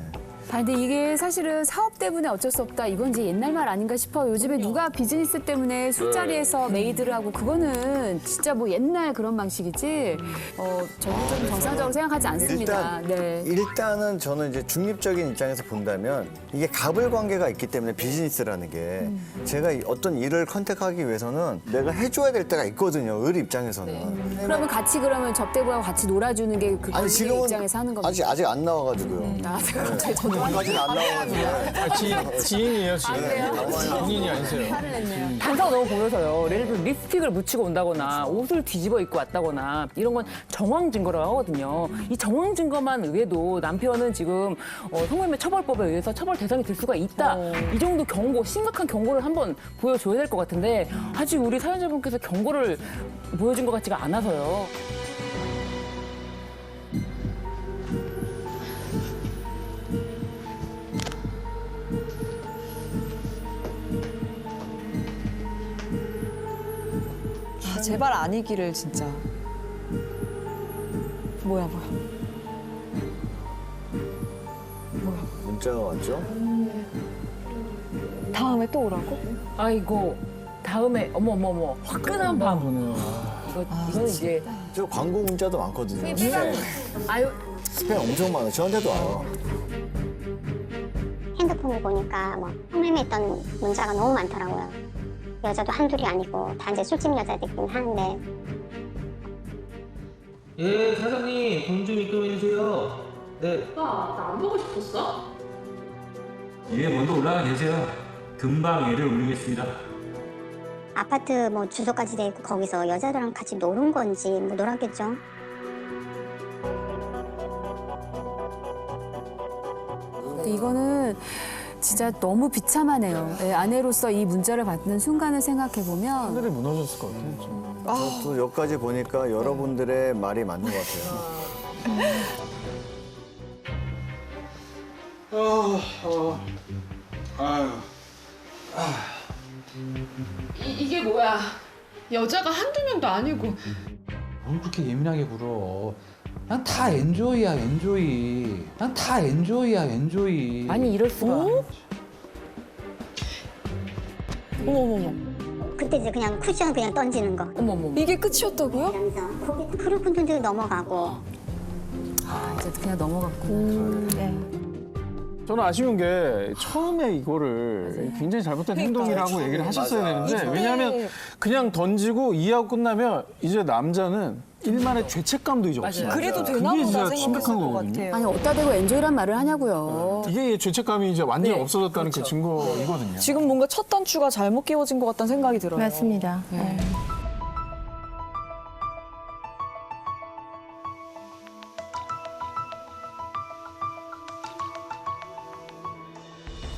근데 이게 사실은 사업 때문에 어쩔 수 없다. 이건 이제 옛날 말 아닌가 싶어요. 요즘에 누가 비즈니스 때문에 술자리에서 메이드를 하고 그거는 진짜 뭐 옛날 그런 방식이지. 저는 좀 정상적으로 생각하지 않습니다. 일단은 저는 이제 중립적인 입장에서 본다면 이게 갑을 관계가 있기 때문에 비즈니스라는 게 제가 어떤 일을 컨택하기 위해서는 내가 해줘야 될 때가 있거든요. 을 입장에서는. 그러면 같이 그러면 접대부하고 같이 놀아주는 게 그 관계 입장에서 하는 겁니다. 아직 안 나와가지고요. 갑자기 저도 아직 안 나와가지고. 지인이에요, 지인. 본인이 아니세요. 단서가 너무 보여서요. 예를 들어 립스틱을 묻히고 온다거나 옷을 뒤집어 입고 왔다거나 이런 건 정황 증거라고 하거든요. 이 정황 증거만 의해도 남편은 지금 성매매 처벌법에 의해서 처벌 대상이 될 수가 있다. 이 정도 경고, 심각한 경고를 한번 보여줘야 될 것 같은데 아직 우리 사연자분께서 경고를 보여준 것 같지가 않아서요. 제발 아니기를 진짜. 뭐야. 문자가 왔죠? 다음에 또 오라고? 아이고 다음에 어머 화끈한 밤. 이거는 이제 저 광고 문자도 많거든요. 아유 스팸 엄청 많아요. 저한테도 와요. 핸드폰을 보니까 뭐 성매매했던 문자가 너무 많더라고요. 여자도 한둘이 아니고 다 이제 술집 여자들이긴 하는데 예, 사장님, 돈 좀 입금해주세요. 네. 나 안 보고 싶었어? 예, 먼저 올라가 계세요. 금방 애를 올리겠습니다. 아파트 뭐 주소까지 돼 있고 거기서 여자들랑 같이 노는 건지 뭐 놀았겠죠. 근데 이거는 진짜 너무 비참하네요. 네, 아내로서 이 문자를 받는 순간을 생각해 보면 하늘이 무너졌을 것 같아요. 또 여기까지 보니까 여러분들의 말이 맞는 것 같아요. 이게 뭐야? 여자가 한두 명도 아니고. 뭘 그렇게 예민하게 굴어. 난 다 엔조이야, 엔조이. 난 다 엔조이야, 엔조이. 아니 이럴 수가. 어머머머. 그때 이제 그냥 쿠션 그냥 던지는 거. 어머머. 이게 끝이었다고요? 그러면서 거기 그룹분들도 넘어가고. 아, 이제 그냥 넘어갔구나. 네. 저는 아쉬운 게 처음에 이거를 굉장히 잘못된 행동이라고 얘기를 하셨어야 맞아. 되는데 왜냐하면 그냥 던지고 이해하고 끝나면 이제 남자는 일만의 죄책감도 이제 없어요. 그래도 되나 그게 보다 진짜 심각한 생각했을 것 거거든요. 같아요. 아니 어디다 대고 엔조이란 말을 하냐고요. 이게 죄책감이 이제 완전히 없어졌다는 그 증거이거든요. 지금 뭔가 첫 단추가 잘못 끼워진 것 같다는 생각이 들어요. 맞습니다. 네.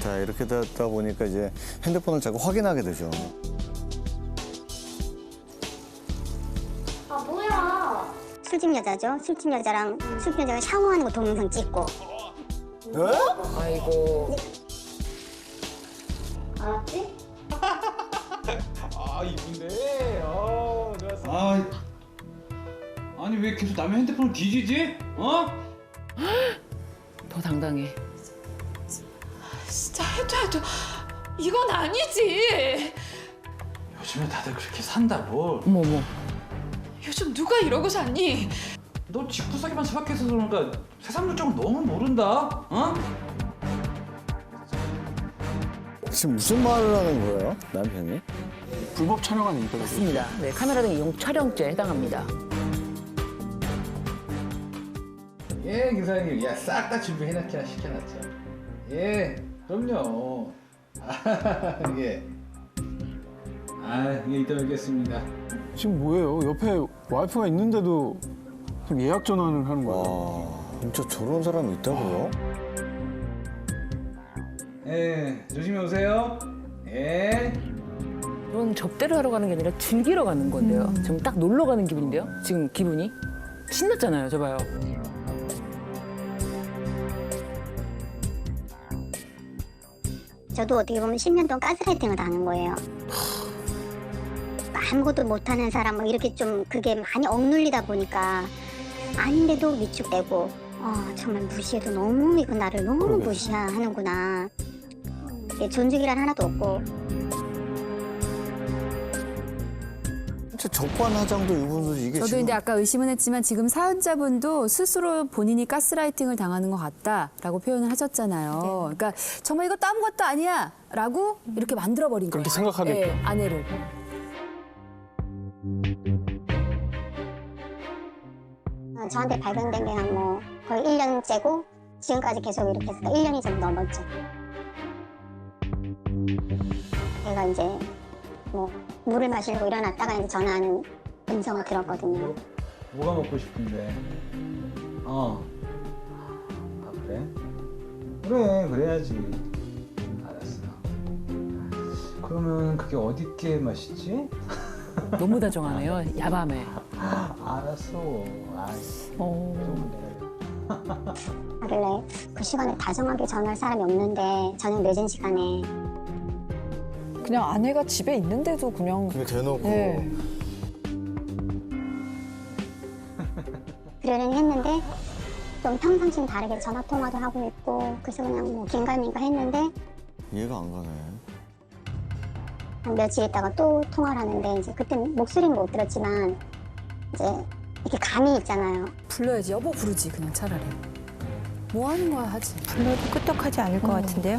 자, 이렇게 되다 보니까 이제 핸드폰을 자꾸 확인하게 되죠. 아 뭐야? 술집 여자죠. 술집 여자랑 술집 여자가 샤워하는 거 동영상 찍고. 아이고. 알았지? 아, 이쁜데. 좋았어. 아니, 왜 계속 남의 핸드폰을 뒤지지? 어? 더 당당해. 진짜 해도 이건 아니지. 요즘에 다들 그렇게 산다, 뭘. 어머. 요즘 누가 이러고 사니? 너 집구석에만 처박혀서 그러니까 세상 물정을 너무 모른다. 어? 지금 무슨 말을 하는 거예요, 남편이? 불법 촬영한 인터뷰. 맞습니다. 네, 카메라 등 이용 촬영죄에 해당합니다. 예, 기사님. 야, 싹 다 준비해놨잖아, 시켜놨죠. 예, 그럼요. 예. 예, 이따 뵙겠습니다. 지금 뭐예요? 옆에 와이프가 있는데도 지금 예약 전화를 하는 거예요. 와, 진짜 저런 사람이 있다고요? 예, 조심히 오세요. 예. 이건 접대를 하러 가는 게 아니라 즐기러 가는 건데요. 지금 딱 놀러 가는 기분인데요. 지금 기분이 신났잖아요. 저 봐요. 저도 어떻게 보면 10년 동안 가스라이팅을 당한 거예요. 아무것도 못하는 사람 뭐 이렇게 좀 그게 많이 억눌리다 보니까 아닌데도 위축되고 정말 무시해도 너무 이거 나를 너무 무시하는구나. 존중이란 하나도 없고. 진짜 적반하장도 이분들 이게 저도 지금 이제 아까 의심은 했지만 지금 사연자분도 스스로 본인이 가스라이팅을 당하는 것 같다라고 표현을 하셨잖아요. 그러니까 정말 이것도 아무것도 아니야라고 이렇게 만들어버린 거예요. 그렇게 생각하게끔. 네, 아내를. 저한테 발견된 게 한 뭐 거의 1년째고 지금까지 계속 이렇게 해서 1년이 좀 넘었죠. 제가 이제 뭐 물을 마시려고 일어났다가 이제 전화하는 음성을 들었거든요. 뭐가 먹고 싶은데? 아, 그래? 그래, 그래야지. 알았어. 그러면 그게 어디께 맛있지? 너무 다정하네요. 야밤에. 알았어. 하길래 그 시간에 다정하게 전화할 사람이 없는데 저녁 늦은 시간에 그냥 아내가 집에 있는데도 그냥 그게 대놓고 네. 그러려니 했는데 좀 평상시랑 다르게 전화 통화도 하고 있고 그래서 그냥 뭐 긴가민가 했는데 이해가 안 가네. 한 며칠 있다가 또 통화를 하는데 이제 그때 목소리는 못 들었지만 이제 이렇게 감이 있잖아요. 불러야지. 여보 부르지 그냥 차라리. 뭐 하는 거야 하지. 불러도 끄떡하지 않을 것 같은데요?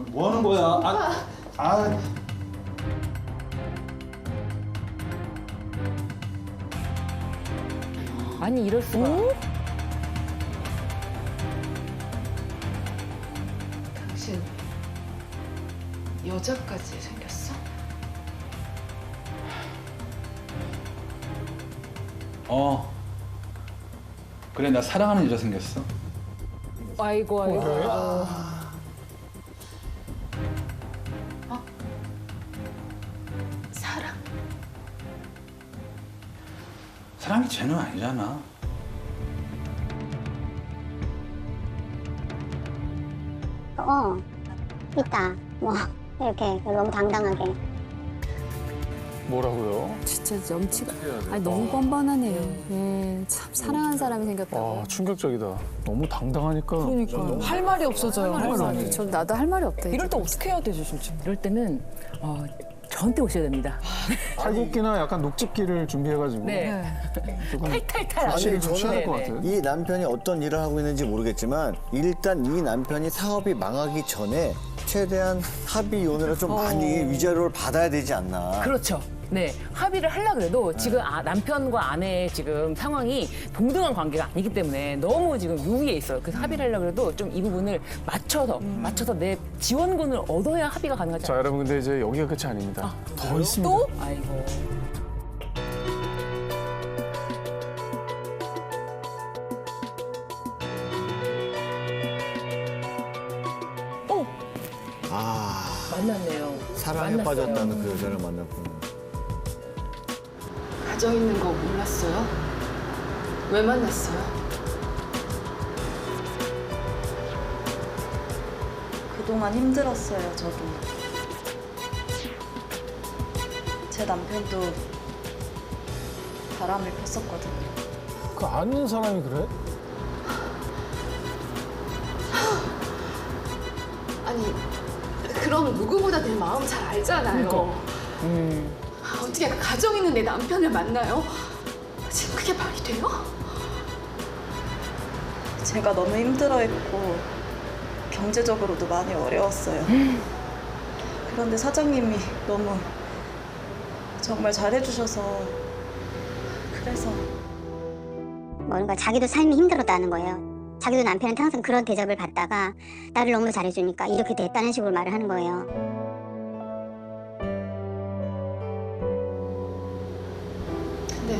뭐 하는 거야? 아니 이럴 수가. 당신 여자까지 생겼어? 그래, 나 사랑하는 여자 생겼어. 아이고 아이고. 사랑? 사랑이 죄는 아니잖아. 있다. 뭐 이렇게 너무 당당하게. 뭐라고요? 진짜 염치가. 아니 너무 뻔뻔하네요. 예, 참 사랑한 사람이 생겼다고. 아, 충격적이다. 너무 당당하니까. 그러니까요. 할 말이 없어져요. 할 말이 없네. 저 나도 할 말이 없다. 이럴 때 어떻게 해야 되지 진짜? 이럴 때는 저한테 오셔야 됩니다. 탈곡기나 약간 녹즙기를 준비해가지고. 네. 조금 탈탈탈. 과실을 좀 저는 취해야 될 것 같아요. 이 남편이 어떤 일을 하고 있는지 모르겠지만 일단 이 남편이 사업이 망하기 전에 최대한 합의 요원으로 좀 많이 위자료를 받아야 되지 않나. 그렇죠. 네, 합의를 하려고 해도 지금 남편과 아내의 지금 상황이 동등한 관계가 아니기 때문에 너무 지금 유의에 있어요. 그래서 합의를 하려고 해도 좀 이 부분을 맞춰서 내 지원금을 얻어야 합의가 가능하지 자, 않아요. 여러분, 근데 이제 여기가 끝이 아닙니다. 더 있습니다. 또? 아이고. 만났네요. 사랑에 만났어요. 빠졌다는 그 여자를 만났구나. 가정 있는 거 몰랐어요? 왜 만났어요? 그동안 힘들었어요, 저도. 제 남편도 바람을 폈었거든요. 그 아는 사람이 그래? 아니 그럼 누구보다 내 마음 잘 알잖아요. 어떻게 가정 있는 내 남편을 만나요? 지금 그게 말이 돼요? 제가 너무 힘들어했고 경제적으로도 많이 어려웠어요. 그런데 사장님이 너무 정말 잘해주셔서 그래서 뭔가 자기도 삶이 힘들었다는 거예요. 자기도 남편한테 항상 그런 대접을 받다가 나를 너무 잘해주니까 이렇게 됐다는 식으로 말을 하는 거예요. 근데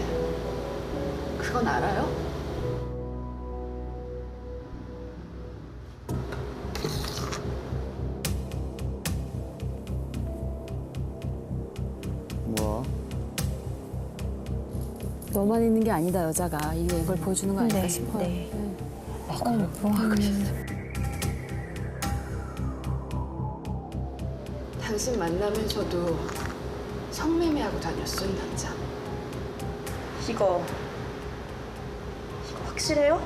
그건 알아요? 뭐야? 너만 있는 게 아니다 여자가 이걸 보여주는 거 아닐까 네, 싶어요. 네. 당신 만나면서도 성매매하고 다녔어, 이 남자. 이거 확실해요?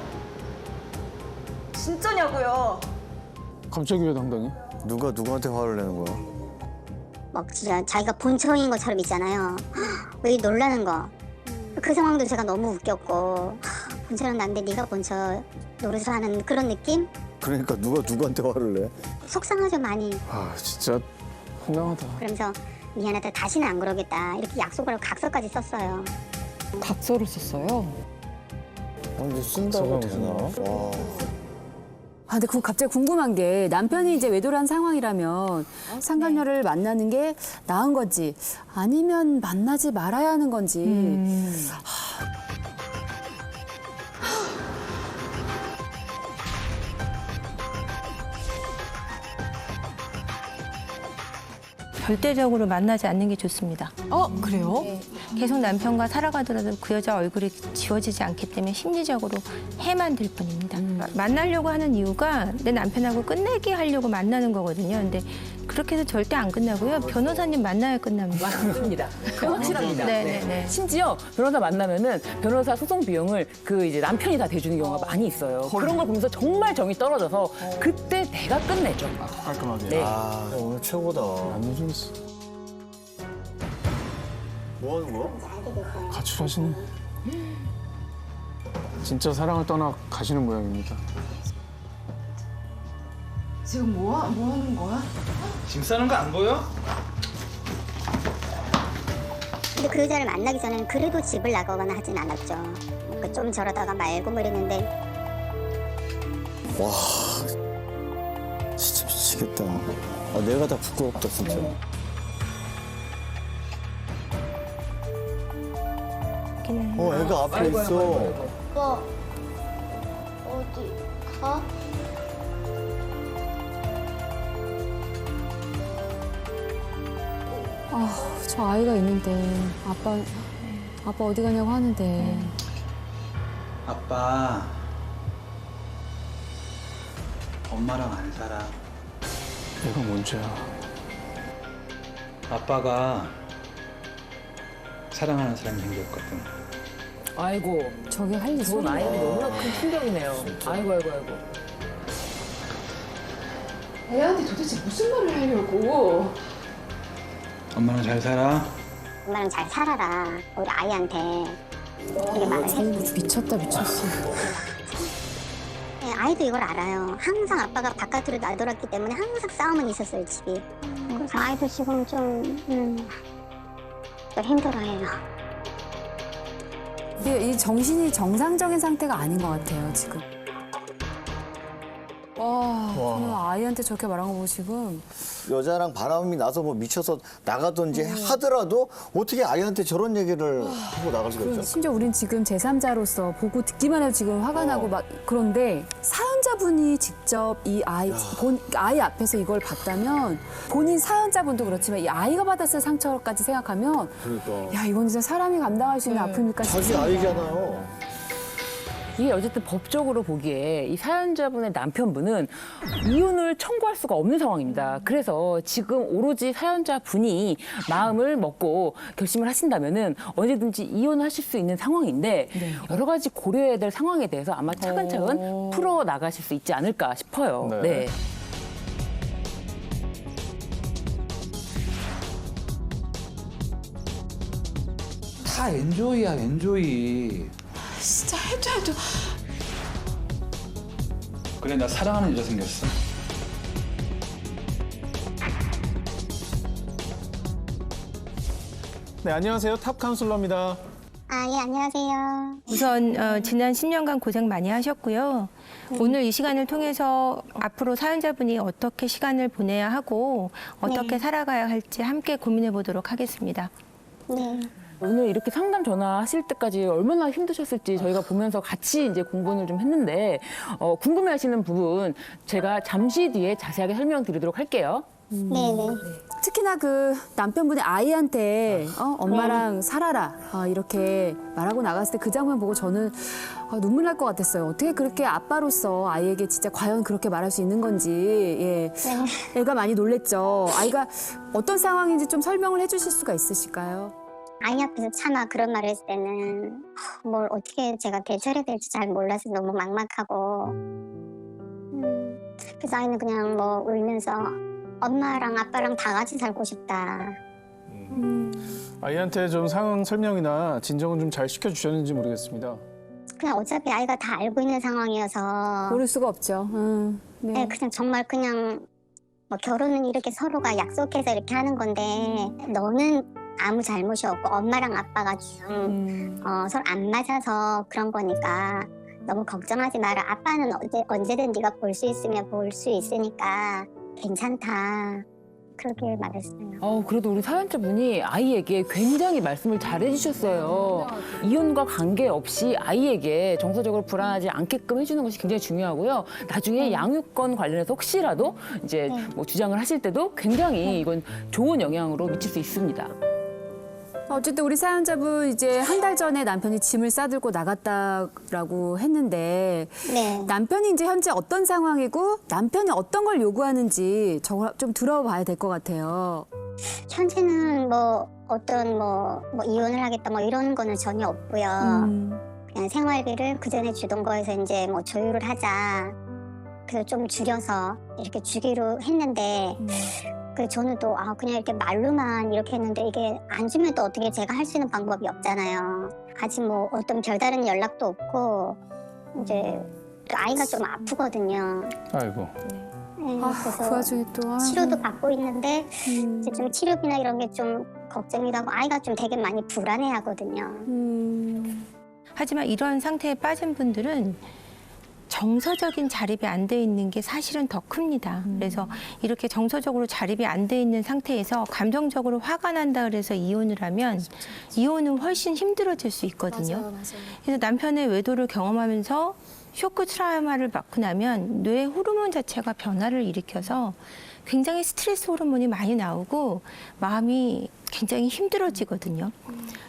진짜냐고요? 갑자기 왜 당당해? 누가 누구한테 화를 내는 거야? 막 진짜 자기가 본처인 것처럼 있잖아요. 왜 놀라는 거. 그 상황도 제가 너무 웃겼고 본처는 난데 네가 본처 노릇을 하는 그런 느낌? 그러니까 누가 누구한테 화를 내? 속상하죠 많이. 아, 진짜 황당하다. 그러면서 미안하다 다시는 안 그러겠다 이렇게 약속을 하고 각서까지 썼어요. 각서를 썼어요? 근데 쓴다고 되나? 와. 아, 근데 그 갑자기 궁금한 게 남편이 이제 외도를 상황이라면 상간녀를 만나는 게 나은 건지 아니면 만나지 말아야 하는 건지. 절대적으로 만나지 않는 게 좋습니다. 그래요? 계속 남편과 살아가더라도 그 여자 얼굴이 지워지지 않기 때문에 심리적으로 해만 될 뿐입니다. 만나려고 하는 이유가 내 남편하고 끝내게 하려고 만나는 거거든요. 근데 그렇게 해서 절대 안 끝나고요. 변호사님 만나야 끝납니다. 맞습니다. 확실합니다. 네. 심지어 변호사 만나면은 변호사 소송 비용을 그 이제 남편이 다 대주는 경우가 많이 있어요. 그런 걸 보면서 정말 정이 떨어져서 그때 대가 끝내죠. 깔끔하게. 네. 아, 오늘 최고다. 완전 재밌어. 뭐 하는 거야? 가출하시네. 진짜 사랑을 떠나 가시는 모양입니다. 지금 뭐 하는 거야? 짐 싸는 거 안 보여? 근데 그 여자를 만나기 전에는 그래도 집을 나가거나 하진 않았죠. 그좀 저러다가 말고 그랬는데 와, 진짜 미치겠다. 아, 내가 다 부끄럽다, 진짜. 애가 앞에 있어. 오빠 어디 가? 저 아이가 있는데 아빠 어디 가냐고 하는데. 아빠 엄마랑 안 살아. 내가 문제야. 아빠가 사랑하는 사람이 생겼거든. 아이고, 저게 할 일이 그건 아이가 너무나 큰 충격이네요. 아이고. 애한테 도대체 무슨 말을 하려고? 엄마는 잘 살아? 엄마랑 잘 살아라. 우리 아이한테 이렇게 말을 했지. 미쳤어. 네, 아이도 이걸 알아요. 항상 아빠가 바깥으로 나돌았기 때문에 항상 싸움은 있었어요, 집이. 그래서 아이도 지금 좀 힘들어해요. 이 정신이 정상적인 상태가 아닌 것 같아요, 지금. 저는 아이한테 저렇게 말한 거 보고 지금. 여자랑 바람이 나서 뭐 미쳐서 나가든지 하더라도 어떻게 아이한테 저런 얘기를 하고 나갈 수가 있죠? 심지어 우린 지금 제3자로서 보고 듣기만 해도 지금 화가 나고 막 그런데 사연자분이 직접 이 아이 앞에서 이걸 봤다면 본인 사연자분도 그렇지만 이 아이가 받았을 상처까지 생각하면 그러니까. 야 이건 진짜 사람이 감당할 수 있는 아픔일까 자기 싶습니다. 아이잖아요. 이게 어쨌든 법적으로 보기에 이 사연자분의 남편분은 이혼을 청구할 수가 없는 상황입니다. 그래서 지금 오로지 사연자분이 마음을 먹고 결심을 하신다면은 언제든지 이혼하실 수 있는 상황인데 여러 가지 고려해야 될 상황에 대해서 아마 차근차근 풀어 나가실 수 있지 않을까 싶어요. 네. 다 엔조이야, 엔조이. 진짜 해도 그래, 나 사랑하는 여자 생겼어. 네, 안녕하세요. 탑 카운슬러입니다. 아, 예, 안녕하세요. 우선 지난 10년간 고생 많이 하셨고요. 오늘 이 시간을 통해서 앞으로 사연자분이 어떻게 시간을 보내야 하고 어떻게 살아가야 할지 함께 고민해 보도록 하겠습니다. 네. 오늘 이렇게 상담 전화하실 때까지 얼마나 힘드셨을지 저희가 보면서 같이 이제 공부를 좀 했는데 궁금해하시는 부분 제가 잠시 뒤에 자세하게 설명드리도록 할게요. 네네. 특히나 그 남편분이 아이한테 엄마랑 살아라 이렇게 말하고 나갔을 때 그 장면 보고 저는 눈물 날 것 같았어요. 어떻게 그렇게 아빠로서 아이에게 진짜 과연 그렇게 말할 수 있는 건지 애가 많이 놀랬죠. 아이가 어떤 상황인지 좀 설명을 해주실 수가 있으실까요? 아이 앞에서 차마 그런 말을 했을 때는 뭘 어떻게 제가 대처해야 될지 잘 몰라서 너무 막막하고 그래서 아이는 그냥 뭐 울면서 엄마랑 아빠랑 다 같이 살고 싶다. 아이한테 좀 상황 설명이나 진정은 좀 잘 시켜주셨는지 모르겠습니다. 그냥 어차피 아이가 다 알고 있는 상황이어서 모를 수가 없죠. 네, 그냥 정말 그냥 뭐 결혼은 이렇게 서로가 약속해서 이렇게 하는 건데 너는 아무 잘못이 없고 엄마랑 아빠가 좀 서로 안 맞아서 그런 거니까 너무 걱정하지 마라. 아빠는 언제든 네가 볼 수 있으면 볼 수 있으니까 괜찮다. 그렇게 말했어요. 그래도 우리 사연자분이 아이에게 굉장히 말씀을 잘 해주셨어요. 이혼과 관계없이 아이에게 정서적으로 불안하지 않게끔 해주는 것이 굉장히 중요하고요. 나중에 양육권 관련해서 혹시라도 이제 뭐 주장을 하실 때도 굉장히 이건 좋은 영향으로 미칠 수 있습니다. 어쨌든 우리 사연자분 이제 한 달 전에 남편이 짐을 싸들고 나갔다라고 했는데 남편이 이제 현재 어떤 상황이고 남편이 어떤 걸 요구하는지 좀 들어봐야 될 것 같아요. 현재는 뭐 어떤 뭐 이혼을 하겠다 뭐 이런 거는 전혀 없고요. 그냥 생활비를 그 전에 주던 거에서 이제 뭐 조율을 하자. 그래서 좀 줄여서 이렇게 주기로 했는데 그 저는 또 그냥 이렇게 말로만 이렇게 했는데 이게 안 주면 또 어떻게 제가 할 수 있는 방법이 없잖아요. 아직 뭐 어떤 별다른 연락도 없고 이제 또 아이가 좀 아프거든요. 아이고. 네, 그래서 그 와중에 또 치료도 받고 있는데 이제 좀 치료비나 이런 게 좀 걱정이기도 하고 아이가 좀 되게 많이 불안해하거든요. 하지만 이런 상태에 빠진 분들은 정서적인 자립이 안 돼 있는 게 사실은 더 큽니다. 그래서 이렇게 정서적으로 자립이 안 돼 있는 상태에서 감정적으로 화가 난다 그래서 이혼을 하면 이혼은 훨씬 힘들어질 수 있거든요. 그래서 남편의 외도를 경험하면서 쇼크 트라우마를 받고 나면 뇌 호르몬 자체가 변화를 일으켜서 굉장히 스트레스 호르몬이 많이 나오고 마음이 굉장히 힘들어지거든요.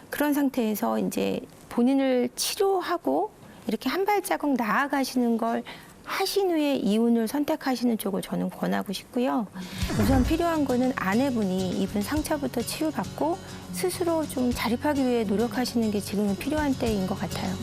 그런 상태에서 이제 본인을 치료하고 이렇게 한 발자국 나아가시는 걸 하신 후에 이혼을 선택하시는 쪽을 저는 권하고 싶고요. 우선 필요한 거는 아내분이 입은 상처부터 치유받고 스스로 좀 자립하기 위해 노력하시는 게 지금은 필요한 때인 것 같아요.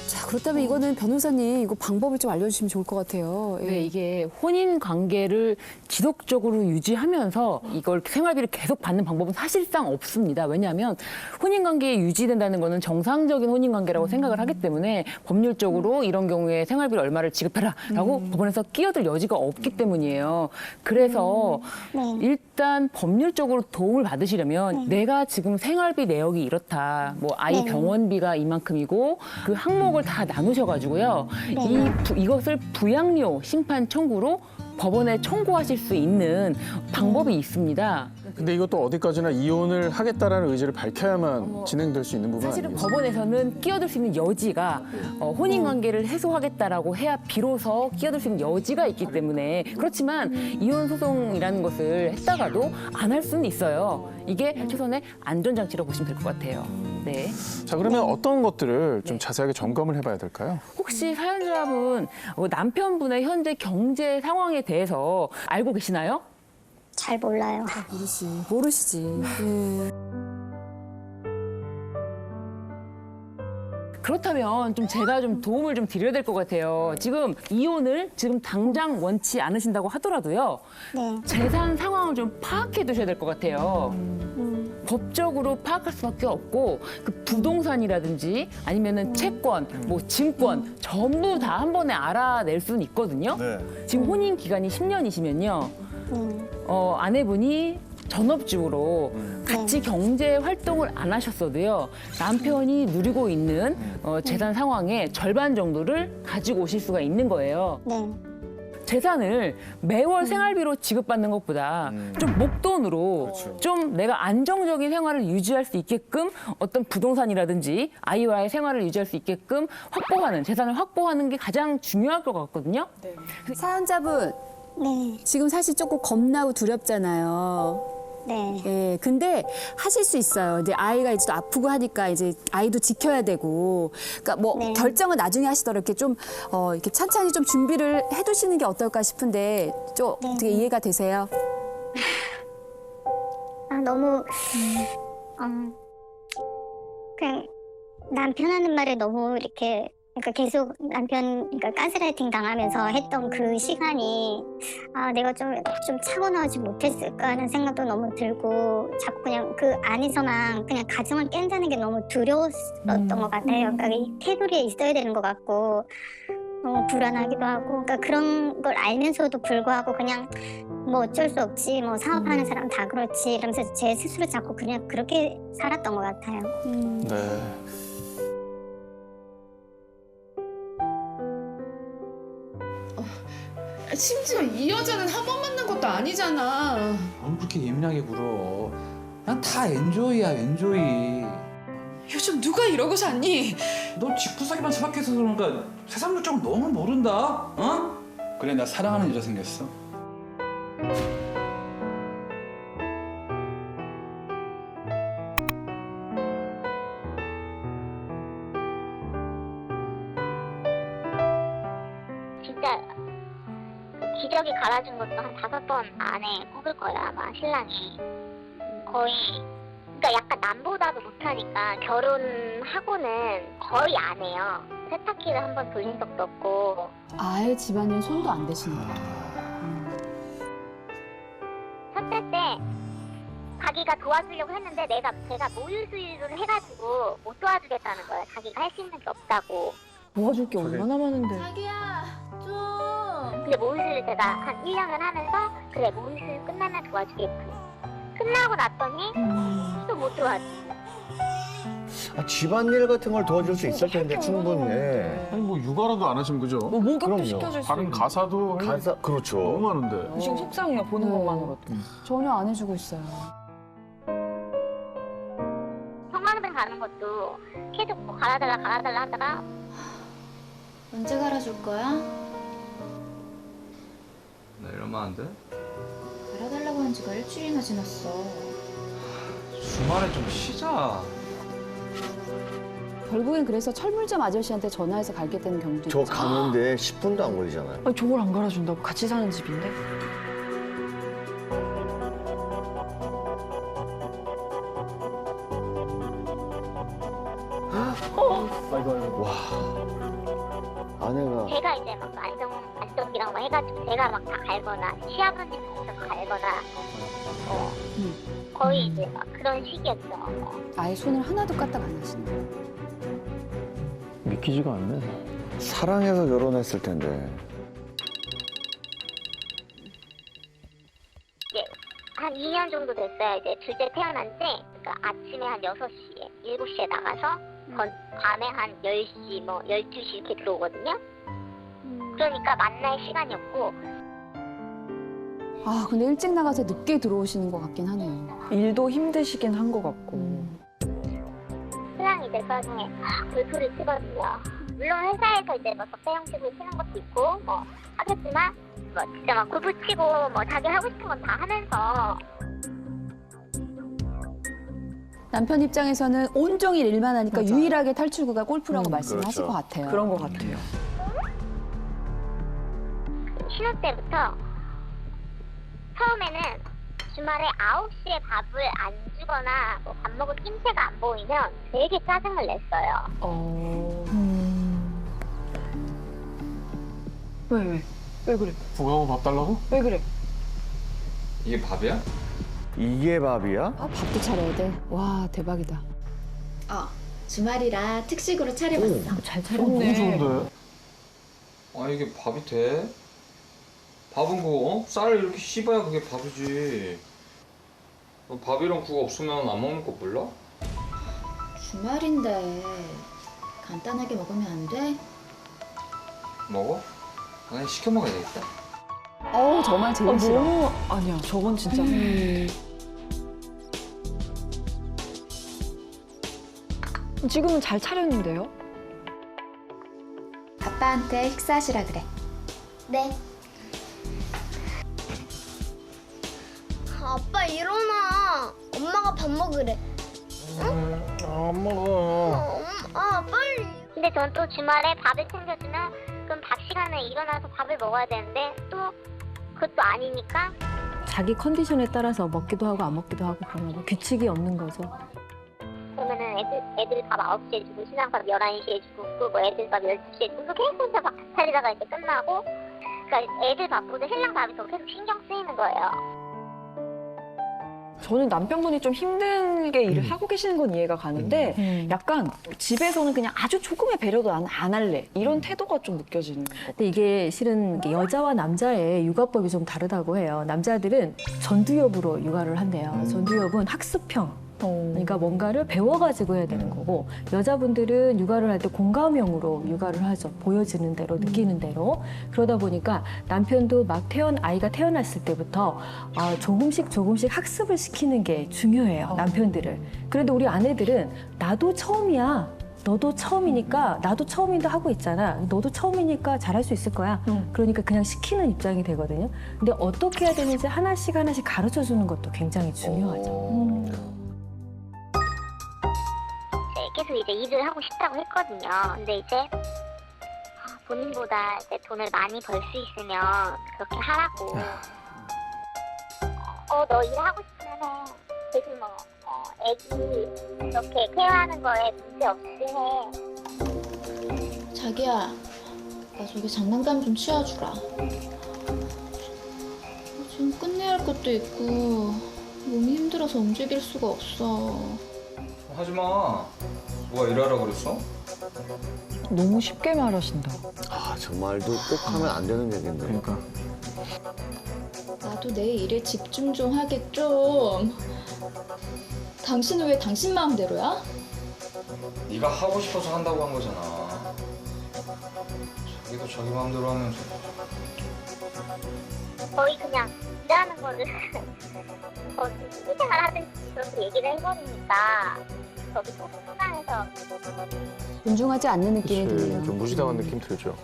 자, 그렇다면 이거는 변호사님 이거 방법을 좀 알려주시면 좋을 것 같아요. 네, 이게 혼인 관계를 지속적으로 유지하면서 이걸 생활비를 계속 받는 방법은 사실상 없습니다. 왜냐하면 혼인 관계에 유지된다는 거는 정상적인 혼인 관계라고 생각을 하기 때문에 법률적으로 이런 경우에 생활비를 얼마를 지급해라라고 법원에서 끼어들 여지가 없기 때문이에요. 그래서 일단 법률적으로 도움을 받으시려면 내가 지금 생활비 내역이 이렇다. 뭐 아이 병원비가 이만큼이고 그 항목을 다 나누셔가지고요. 이것을 부양료 심판 청구로 법원에 청구하실 수 있는 방법이 있습니다. 근데 이것도 어디까지나 이혼을 하겠다라는 의지를 밝혀야만 진행될 수 있는 부분 사실은 아니겠어요? 법원에서는 끼어들 수 있는 여지가 혼인 관계를 해소하겠다라고 해야 비로소 끼어들 수 있는 여지가 있기 때문에 그렇지만 이혼 소송이라는 것을 했다가도 안 할 수는 있어요. 이게 최선의 안전장치라고 보시면 될 것 같아요. 네. 자, 그러면 어떤 것들을 좀 자세하게 점검을 해봐야 될까요? 혹시 사연자분 남편분의 현재 경제 상황에 대해서 알고 계시나요? 잘 몰라요. 모르시지. 그렇다면 좀 제가 좀 도움을 좀 드려야 될 것 같아요. 지금 이혼을 지금 당장 원치 않으신다고 하더라도요. 재산 상황을 좀 파악해 두셔야 될 것 같아요. 법적으로 파악할 수밖에 없고 그 부동산이라든지 아니면은 채권, 뭐 증권 전부 다 한 번에 알아낼 수는 있거든요. 지금 혼인 기간이 10년이시면요. 아내분이 전업주부로 같이 경제 활동을 안 하셨어도요. 남편이 누리고 있는 재산 상황의 절반 정도를 가지고 오실 수가 있는 거예요. 재산을 매월 생활비로 지급받는 것보다 좀 목돈으로 좀 내가 안정적인 생활을 유지할 수 있게끔 어떤 부동산이라든지 아이와의 생활을 유지할 수 있게끔 확보하는, 재산을 확보하는 게 가장 중요할 것 같거든요. 사연자분, 지금 사실 조금 겁나고 두렵잖아요. 네. 근데 하실 수 있어요. 이제 아이가 이제 또 아프고 하니까 이제 아이도 지켜야 되고. 그러니까 뭐 결정은 나중에 하시더라도 이렇게 좀 이렇게 찬찬히 좀 준비를 해두시는 게 어떨까 싶은데 좀 어떻게 이해가 되세요? 너무 그냥 남편 하는 말에 너무 이렇게 그러니까 계속 남편 그러니까 가스라이팅 당하면서 했던 그 시간이 내가 좀 차분하지 못했을까 하는 생각도 너무 들고 자꾸 그냥 그 안에서만 그냥 가정을 깬다는 게 너무 두려웠던 것 같아요. 그러니까 이 테두리에 있어야 되는 것 같고 너무 불안하기도 하고 그러니까 그런 걸 알면서도 불구하고 그냥 뭐 어쩔 수 없지 뭐 사업하는 사람 다 그렇지 이러면서 제 스스로 자꾸 그냥 그렇게 살았던 것 같아요. 네. 심지어 이 여자는 한 번 만난 것도 아니잖아. 뭘 그렇게 예민하게 굴어. 난 다 엔조이야, 엔조이. 요즘 누가 이러고 사니? 너 집구석에만 처박혀서 그런가 세상 물정 너무 모른다. 어? 그래, 나 사랑하는 여자 생겼어. 기저귀 갈아준 것도 한 5번 안에 꼽을 거예요, 아마 신랑이. 거의, 그러니까 약간 남보다도 못하니까 결혼하고는 거의 안 해요. 세탁기를 한 번 돌린 적도 없고. 아예 집안일 손도 안 대시는 거예요. 첫째 때 자기가 도와주려고 했는데 제가 모유수유를 해가지고 못 도와주겠다는 거예요. 자기가 할 수 있는 게 없다고. 도와줄 게 얼마나 많은데. 자기야, 좀. 근데 모유수유를 제가 한 1년을 하면서 그래, 모유수유 끝나면 도와주겠지. 끝나고 났더니 또 못 도와줘. 집안일 같은 걸 도와줄 수 있을 텐데 충분히. 예. 아니 뭐 육아라도 안 하시면 그죠? 뭐 목욕도 그럼요. 시켜줄 수 다른 있는. 가사도 가사 그렇죠. 너무 많은데. 지금 속상해요, 보는 것만으로도. 전혀 안 해주고 있어요. 형광등 가는 것도 계속 뭐 갈아달라 하다가 언제 갈아줄 거야? 나 이러면 안 돼? 갈아달라고 한 지가 일주일이나 지났어. 주말에 좀 쉬자. 결국엔 그래서 철물점 아저씨한테 전화해서 갈게 되는 경우도 저 있죠. 가는데 10분도 안 걸리잖아요. 아니, 저걸 안 갈아준다고? 같이 사는 집인데? 와. 아내가 제가 이제 막 안정기랑 막 해가지고 제가 막 다 갈거나 시아버님 가서 갈거나 거의 이제 막 그런 식이었죠. 아예 손을 하나도 까딱 안 하시는 거예요. 믿기지가 않네. 사랑해서 결혼했을 텐데. 이제 한 2년 정도 됐어요. 이제 둘째 태어난 지. 그러니까 아침에 한 6시에, 7시에 나가서 밤에 한 10시, 뭐 12시 이렇게 들어오거든요. 그러니까 만날 시간이 없고. 아 근데 일찍 나가서 늦게 들어오시는 것 같긴 하네요. 일도 힘드시긴 한 것 같고. 신랑이 이제 그 와중에 골프를 치거든요. 물론 회사에서 이제 뭐 적대 형식으로 치는 것도 있고 뭐 하겠지만 뭐 진짜 막 골프 치고 뭐 자기 하고 싶은 건 다 하면서. 남편 입장에서는 온종일 일만 하니까 맞아요. 유일하게 탈출구가 골프라고 말씀하실 그렇죠. 것 같아요. 그런 것 같아요. 신혼 때부터 처음에는 주말에 9시에 밥을 안 주거나 뭐 밥 먹을 낌새가 안 보이면 되게 짜증을 냈어요. 왜 그래? 부하고 밥 달라고? 왜 그래? 이게 밥이야? 이게 밥이야? 아, 밥도 차려야 돼. 와 대박이다. 주말이라 특식으로 차려봤어. 잘 너무 좋은데. 아 이게 밥이 돼? 밥은 그거 쌀을 이렇게 씹어야 그게 밥이지. 밥이랑 국 없으면 안 먹는 거 몰라? 주말인데 간단하게 먹으면 안 돼? 먹어? 그냥 시켜 먹어야 되겠다. 정말 제일 싫어. 너무 아니야. 저건 진짜. 지금은 잘 차렸는데요? 아빠한테 식사하시라 그래. 네. 아빠 일어나. 엄마가 밥 먹으래. 안 먹어. 빨리. 근데 전 또 주말에 밥을 챙겨주면 그럼 밥 시간에 일어나서 밥을 먹어야 되는데 또 그것도 아니니까. 자기 컨디션에 따라서 먹기도 하고 안 먹기도 하고 그런 거 규칙이 없는 거죠. 그러면은 애들 밥 9시에 주고 신랑 밥 11시에 주고 또 뭐 애들 밥 12시에 주고 계속 혼자 밥 차리다가 이제 끝나고. 그러니까 애들 밥보다 신랑 밥이 더 계속 신경 쓰이는 거예요. 저는 남편분이 좀 힘들게 일을 하고 계시는 건 이해가 가는데 약간 집에서는 그냥 아주 조금의 배려도 안 할래 이런 태도가 좀 느껴지는 것 같아요. 근데 이게 실은 여자와 남자의 육아법이 좀 다르다고 해요. 남자들은 전두엽으로 육아를 한대요. 전두엽은 학습형. 그러니까 뭔가를 배워가지고 해야 되는 거고, 여자분들은 육아를 할 때 공감형으로 육아를 하죠. 보여지는 대로, 느끼는 대로. 그러다 보니까 남편도 막 아이가 태어났을 때부터 조금씩 학습을 시키는 게 중요해요. 남편들을. 그래도 우리 아내들은 나도 처음이야. 너도 처음이니까 나도 처음인데 하고 있잖아. 너도 처음이니까 잘할 수 있을 거야. 그러니까 그냥 시키는 입장이 되거든요. 근데 어떻게 해야 되는지 하나씩 가르쳐 주는 것도 굉장히 중요하죠. 계속 이제 일을 하고 싶다고 했거든요. 근데 이제 본인보다 이제 돈을 많이 벌 수 있으면 그렇게 하라고. 너 일하고 싶으면 해. 대신 뭐 애기 이렇게 케어하는 거에 문제 없이 해. 자기야, 나 저기 장난감 좀 치워주라. 지금 끝내야 할 것도 있고 몸이 힘들어서 움직일 수가 없어. 하지마. 누가 일하라 그랬어? 너무 쉽게 말하신다. 아, 저 말도 꼭 하면 안 되는 얘기인데. 그러니까. 나도 내 일에 집중 좀 하게 좀. 당신은 왜 당신 마음대로야? 네가 하고 싶어서 한다고 한 거잖아. 자기도 자기 마음대로 하면 거의 그냥 일하는 거를 거기 희생을 하든지 그렇게 얘기를 해버리니까 거기 속상해서 존중하지 않는 느낌이 드네요. 좀 무시당한 느낌 들죠.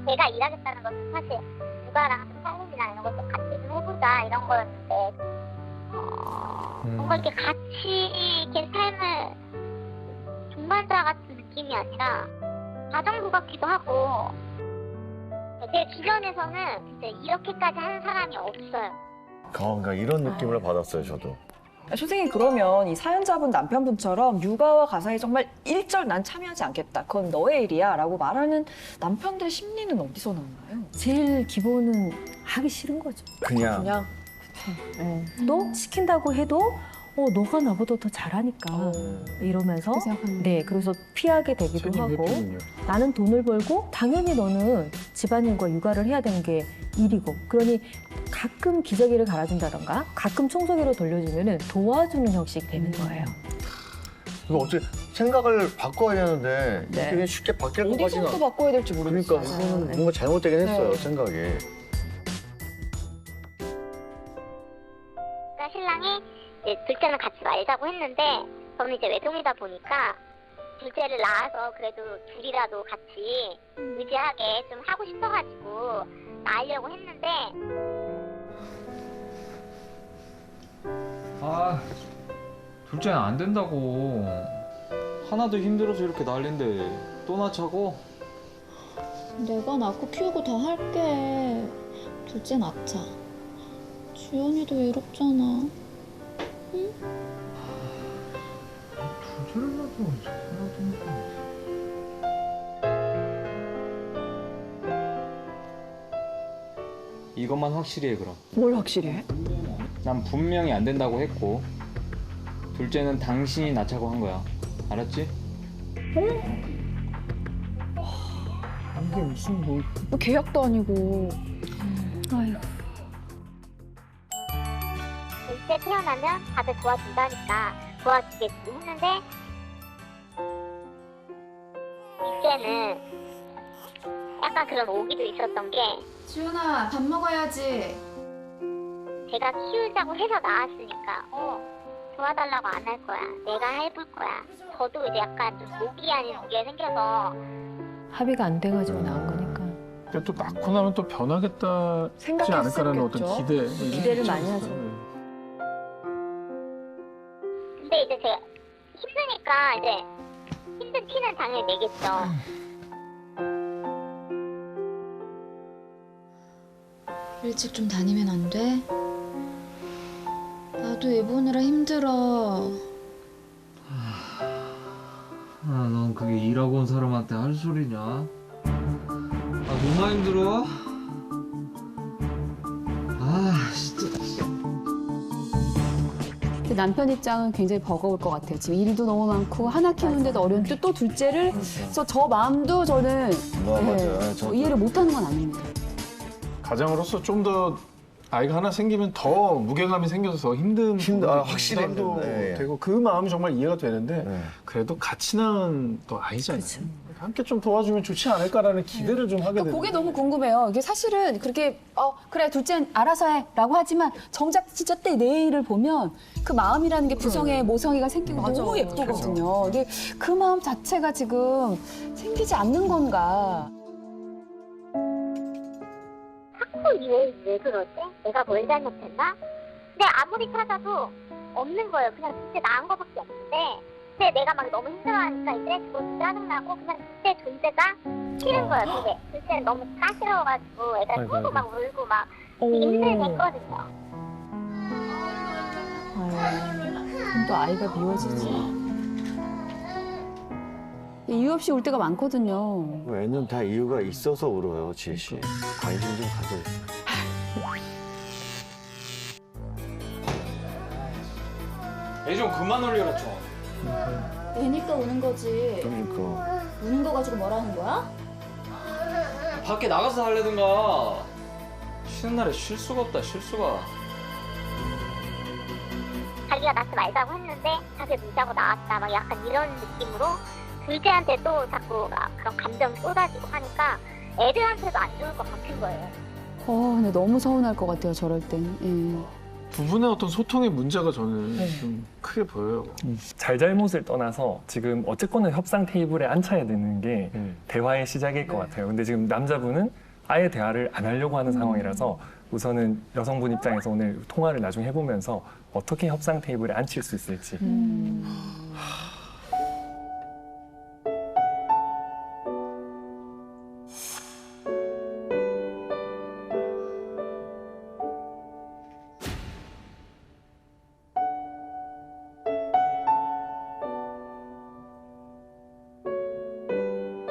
제가 일하겠다는 것은 사실 누가랑 좀 살림이나 이런 것도 같이 좀 해보자 이런 거였는데 뭔가 이렇게 같이 이렇게 삶을 동반자 같은 느낌이 아니라 가정부 같기도 하고 제 주변에서는 이제 이렇게까지 하는 사람이 없어요. 그러니까 이런 느낌을 받았어요, 저도. 선생님, 그러면 이 사연자분 남편분처럼 육아와 가사에 정말 일절 난 참여하지 않겠다. 그건 너의 일이야 라고 말하는 남편들 심리는 어디서 나오나요? 제일 기본은 하기 싫은 거죠. 그냥. 또 시킨다고 해도 너가 나보다 더 잘하니까 이러면서 네, 그래서 피하게 되기도 하고 나는 돈을 벌고 당연히 너는 집안일과 육아를 해야 되는 게 일이고 그러니 가끔 기저귀를 갈아준다던가 가끔 청소기를 돌려주면 도와주는 형식이 되는 거예요. 이거 어째 생각을 바꿔야 하는데 네. 이게 쉽게 바뀔 것 같지는 어디서부터 바꿔야 될지 모르겠어요. 그러니까 그거는 뭔가 잘못되긴 했어요, 생각이. 그러니까 신랑이 이제 둘째는 같이 말자고 했는데 저는 이제 외동이다 보니까 둘째를 낳아서 그래도 둘이라도 같이 의지하게 좀 하고 싶어가지고 낳으려고 했는데 아, 둘째는 안 된다고. 하나도 힘들어서 이렇게 난린데 또 낳자고? 내가 낳고 키우고 다 할게. 둘째 낳자. 주연이도 외롭잖아. 응? 둘째를 낳자. 이것만 확실히 해, 그럼. 뭘 확실히 해? 난 분명히 안 된다고 했고 둘째는 당신이 낳자고 한 거야. 알았지? 이게 무슨 뭐 계약도 아니고. 아이고. 둘째 태어나면 다들 도와준다니까 도와주겠지 했는데 이제는 약간 그런 오기도 있었던 게 주연아, 밥 먹어야지. 제가 키우자고 해서 낳았으니까 도와달라고 안 할 거야. 내가 해볼 거야. 저도 이제 약간 좀 오기 아닌 오기가 생겨서 합의가 안 돼가지고 나온 거니까. 그러니까 또 낳고 나면 또 변하겠다지 않을까라는 어떤 기대를 많이 하죠. 근데 이제 제가 힘드니까 이제 힘든 티는 당연히 내겠죠. 일찍 좀 다니면 안 돼? 나도 애 보느라 힘들어. 넌 그게 일하고 온 사람한테 할 소리냐? 뭐가 힘들어? 진짜. 남편 입장은 굉장히 버거울 것 같아요. 지금 일도 너무 많고 하나 키우는데도 어려운데 또 둘째를 그래서 저 마음도 저는 맞아요. 이해를 못하는 건 아닙니다. 가장으로서 좀 더 아이가 하나 생기면 더 무게감이 생겨서 더 힘든 확실히 부담도 힘든데, 예. 되고 그 마음이 정말 이해가 되는데 그래도 같이 낳은 또 아이잖아요. 함께 좀 도와주면 좋지 않을까라는 기대를 좀 하게 되는. 그게 너무 궁금해요. 이게 사실은 그렇게 그래 둘째 알아서 해라고 하지만 정작 진짜 때 내일을 보면 그 마음이라는 게 부성애 모성애가 생기고 너무 예쁘거든요. 근데 그 마음 자체가 지금 생기지 않는 건가? 자꾸 왜 그러지? 내가 뭘 잘못했나? 근데 아무리 찾아도 없는 거예요. 그냥 진짜 나은 거밖에 없는데 그때 내가 막 너무 힘들어하니까 이제 너무 짜증나고 그냥 그때 존재가 싫은 거예요. 되게 그때는 너무 까시러워가지고 애가 울고 막 울고 막 되게 힘들게 했거든요. 그럼 또 아이가 미워지지. 이유 없이 울 때가 많거든요. 애는 다 이유가 있어서 울어요, 지혜 씨. 관심 좀 가져주세요. 애 좀 그만 올려라 좀. 애니까 우는 거지. 그러니까. 우는 거 가지고 뭐라는 거야? 밖에 나가서 살래든가. 쉬는 날에 쉴 수가 없다, 쉴 수가. 자기가 나한테 말자고 했는데 자기 무시하고 나왔다 막 약간 이런 느낌으로 둘째한테도 자꾸 막 그런 감정이 쏟아지고 하니까 애들한테도 안 좋을 것 같은 거예요. 근데 너무 서운할 것 같아요, 저럴 땐. 두 분의 어떤 소통의 문제가 저는 좀 크게 보여요. 잘잘못을 떠나서 지금 어쨌거나 협상 테이블에 앉혀야 되는 게 대화의 시작일 것 같아요. 근데 지금 남자분은 아예 대화를 안 하려고 하는 상황이라서 우선은 여성분 입장에서 오늘 통화를 나중에 해보면서 어떻게 협상 테이블에 앉힐 수 있을지.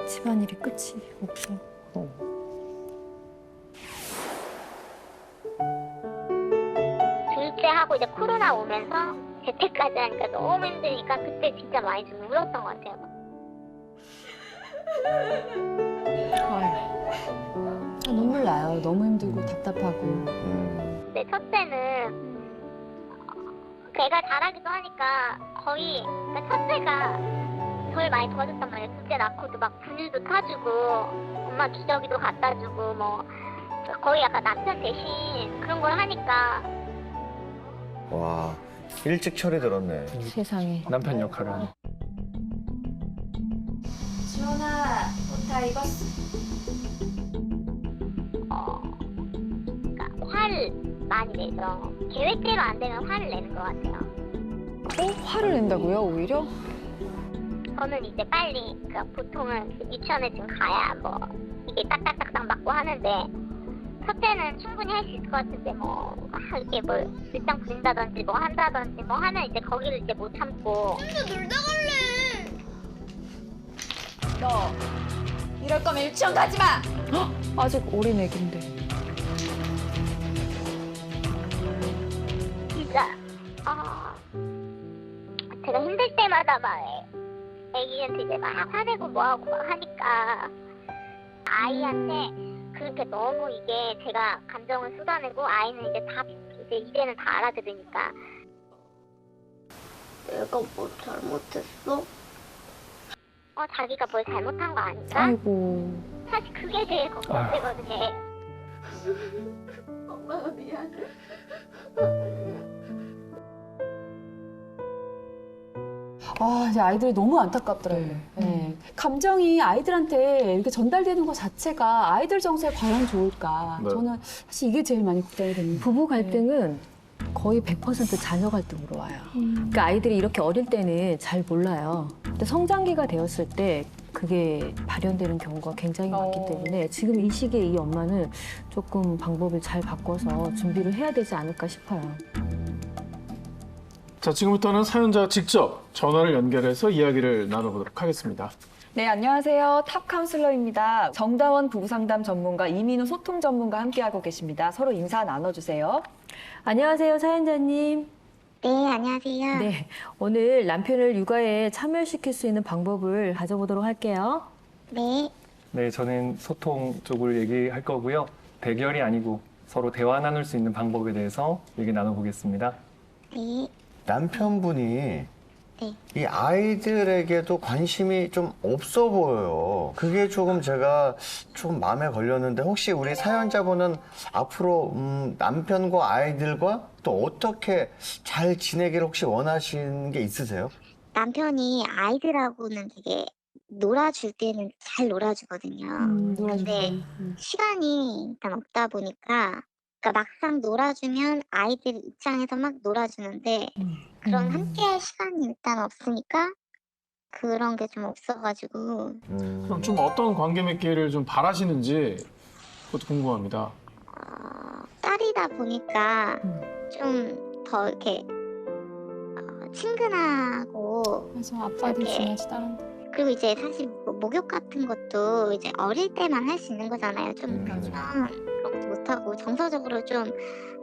집안일이 끝이 없어. 둘째하고 이제 코로나 오면서 재택까지 하니까 너무 힘드니까 그때 진짜 많이 좀 울었던 것 같아요. 눈물 나요. 너무 힘들고 답답하고. 근데 첫째는 걔가 잘하기도 하니까 거의 그러니까 첫째가 덜 많이 도와줬단 말이에요. 둘째 낳고도 막 분유도 타주고 엄마 기저귀도 갖다 주고 뭐 거의 약간 남편 대신 그런 걸 하니까 와, 일찍 철이 들었네. 세상에. 남편 역할을 하는. 지원아, 옷 다 입었어? 그러니까 화를 많이 내죠. 계획대로 안 되면 화를 내는 것 같아요. 화를 낸다고요, 오히려? 저는 이제 빨리 보통은 유치원에 좀 가야 뭐 이게 딱딱딱딱 맞고 하는데 첫째는 충분히 할 수 있을 것 같은데 뭐 이렇게 뭐 일장 부린다든지 뭐 한다든지 뭐 하면 이제 거기를 이제 못 참고 놀다 갈래. 너 이럴 거면 유치원 가지 마. 아직 어린 애긴데. 진짜 제가 힘들 때마다 막 애기한테 이제 막 화내고 뭐하고 막 하니까 아이한테 그렇게 너무 이게 제가 감정을 쏟아내고 아이는 이제는 다 알아들으니까 내가 뭐 잘못했어? 자기가 뭘 잘못한 거 아닌가? 아이고. 사실 그게 제일 걱정되거든요. 엄마가 미안해. 이제 아이들이 너무 안타깝더라고요. 감정이 아이들한테 이렇게 전달되는 것 자체가 아이들 정서에 과연 좋을까? 네. 저는 사실 이게 제일 많이 걱정이 됩니다. 부부 갈등은 거의 100% 자녀 갈등으로 와요. 그러니까 아이들이 이렇게 어릴 때는 잘 몰라요. 근데 성장기가 되었을 때 그게 발현되는 경우가 굉장히 많기 때문에 지금 이 시기에 이 엄마는 조금 방법을 잘 바꿔서 준비를 해야 되지 않을까 싶어요. 자, 지금부터는 사연자 직접 전화를 연결해서 이야기를 나눠보도록 하겠습니다. 네, 안녕하세요. 탑 카운슬러입니다. 정다원 부부상담 전문가, 이민우 소통 전문가 함께하고 계십니다. 서로 인사 나눠주세요. 안녕하세요, 사연자님. 네, 안녕하세요. 네, 오늘 남편을 육아에 참여시킬 수 있는 방법을 가져보도록 할게요. 네. 네, 저는 소통 쪽을 얘기할 거고요. 대결이 아니고 서로 대화 나눌 수 있는 방법에 대해서 얘기 나눠보겠습니다. 네. 남편분이 이 아이들에게도 관심이 좀 없어 보여요. 그게 조금 제가 좀 마음에 걸렸는데 혹시 우리 사연자분은 앞으로 남편과 아이들과 또 어떻게 잘 지내기를 혹시 원하시는 게 있으세요? 남편이 아이들하고는 되게 놀아줄 때는 잘 놀아주거든요. 근데 시간이 일단 없다 보니까 그러니까 막상 놀아주면 아이들 입장에서 막 놀아주는데 그런 함께할 시간이 일단 없으니까 그런 게 좀 없어가지고 그럼 좀 어떤 관계 맺기를 좀 바라시는지 그것도 궁금합니다. 딸이다 보니까 좀 더 이렇게 친근하고 그래서 아빠도 이렇게 중요하지 딸한테. 그리고 이제 사실 뭐 목욕 같은 것도 이제 어릴 때만 할 수 있는 거잖아요. 좀 그런 것도 못하고 정서적으로 좀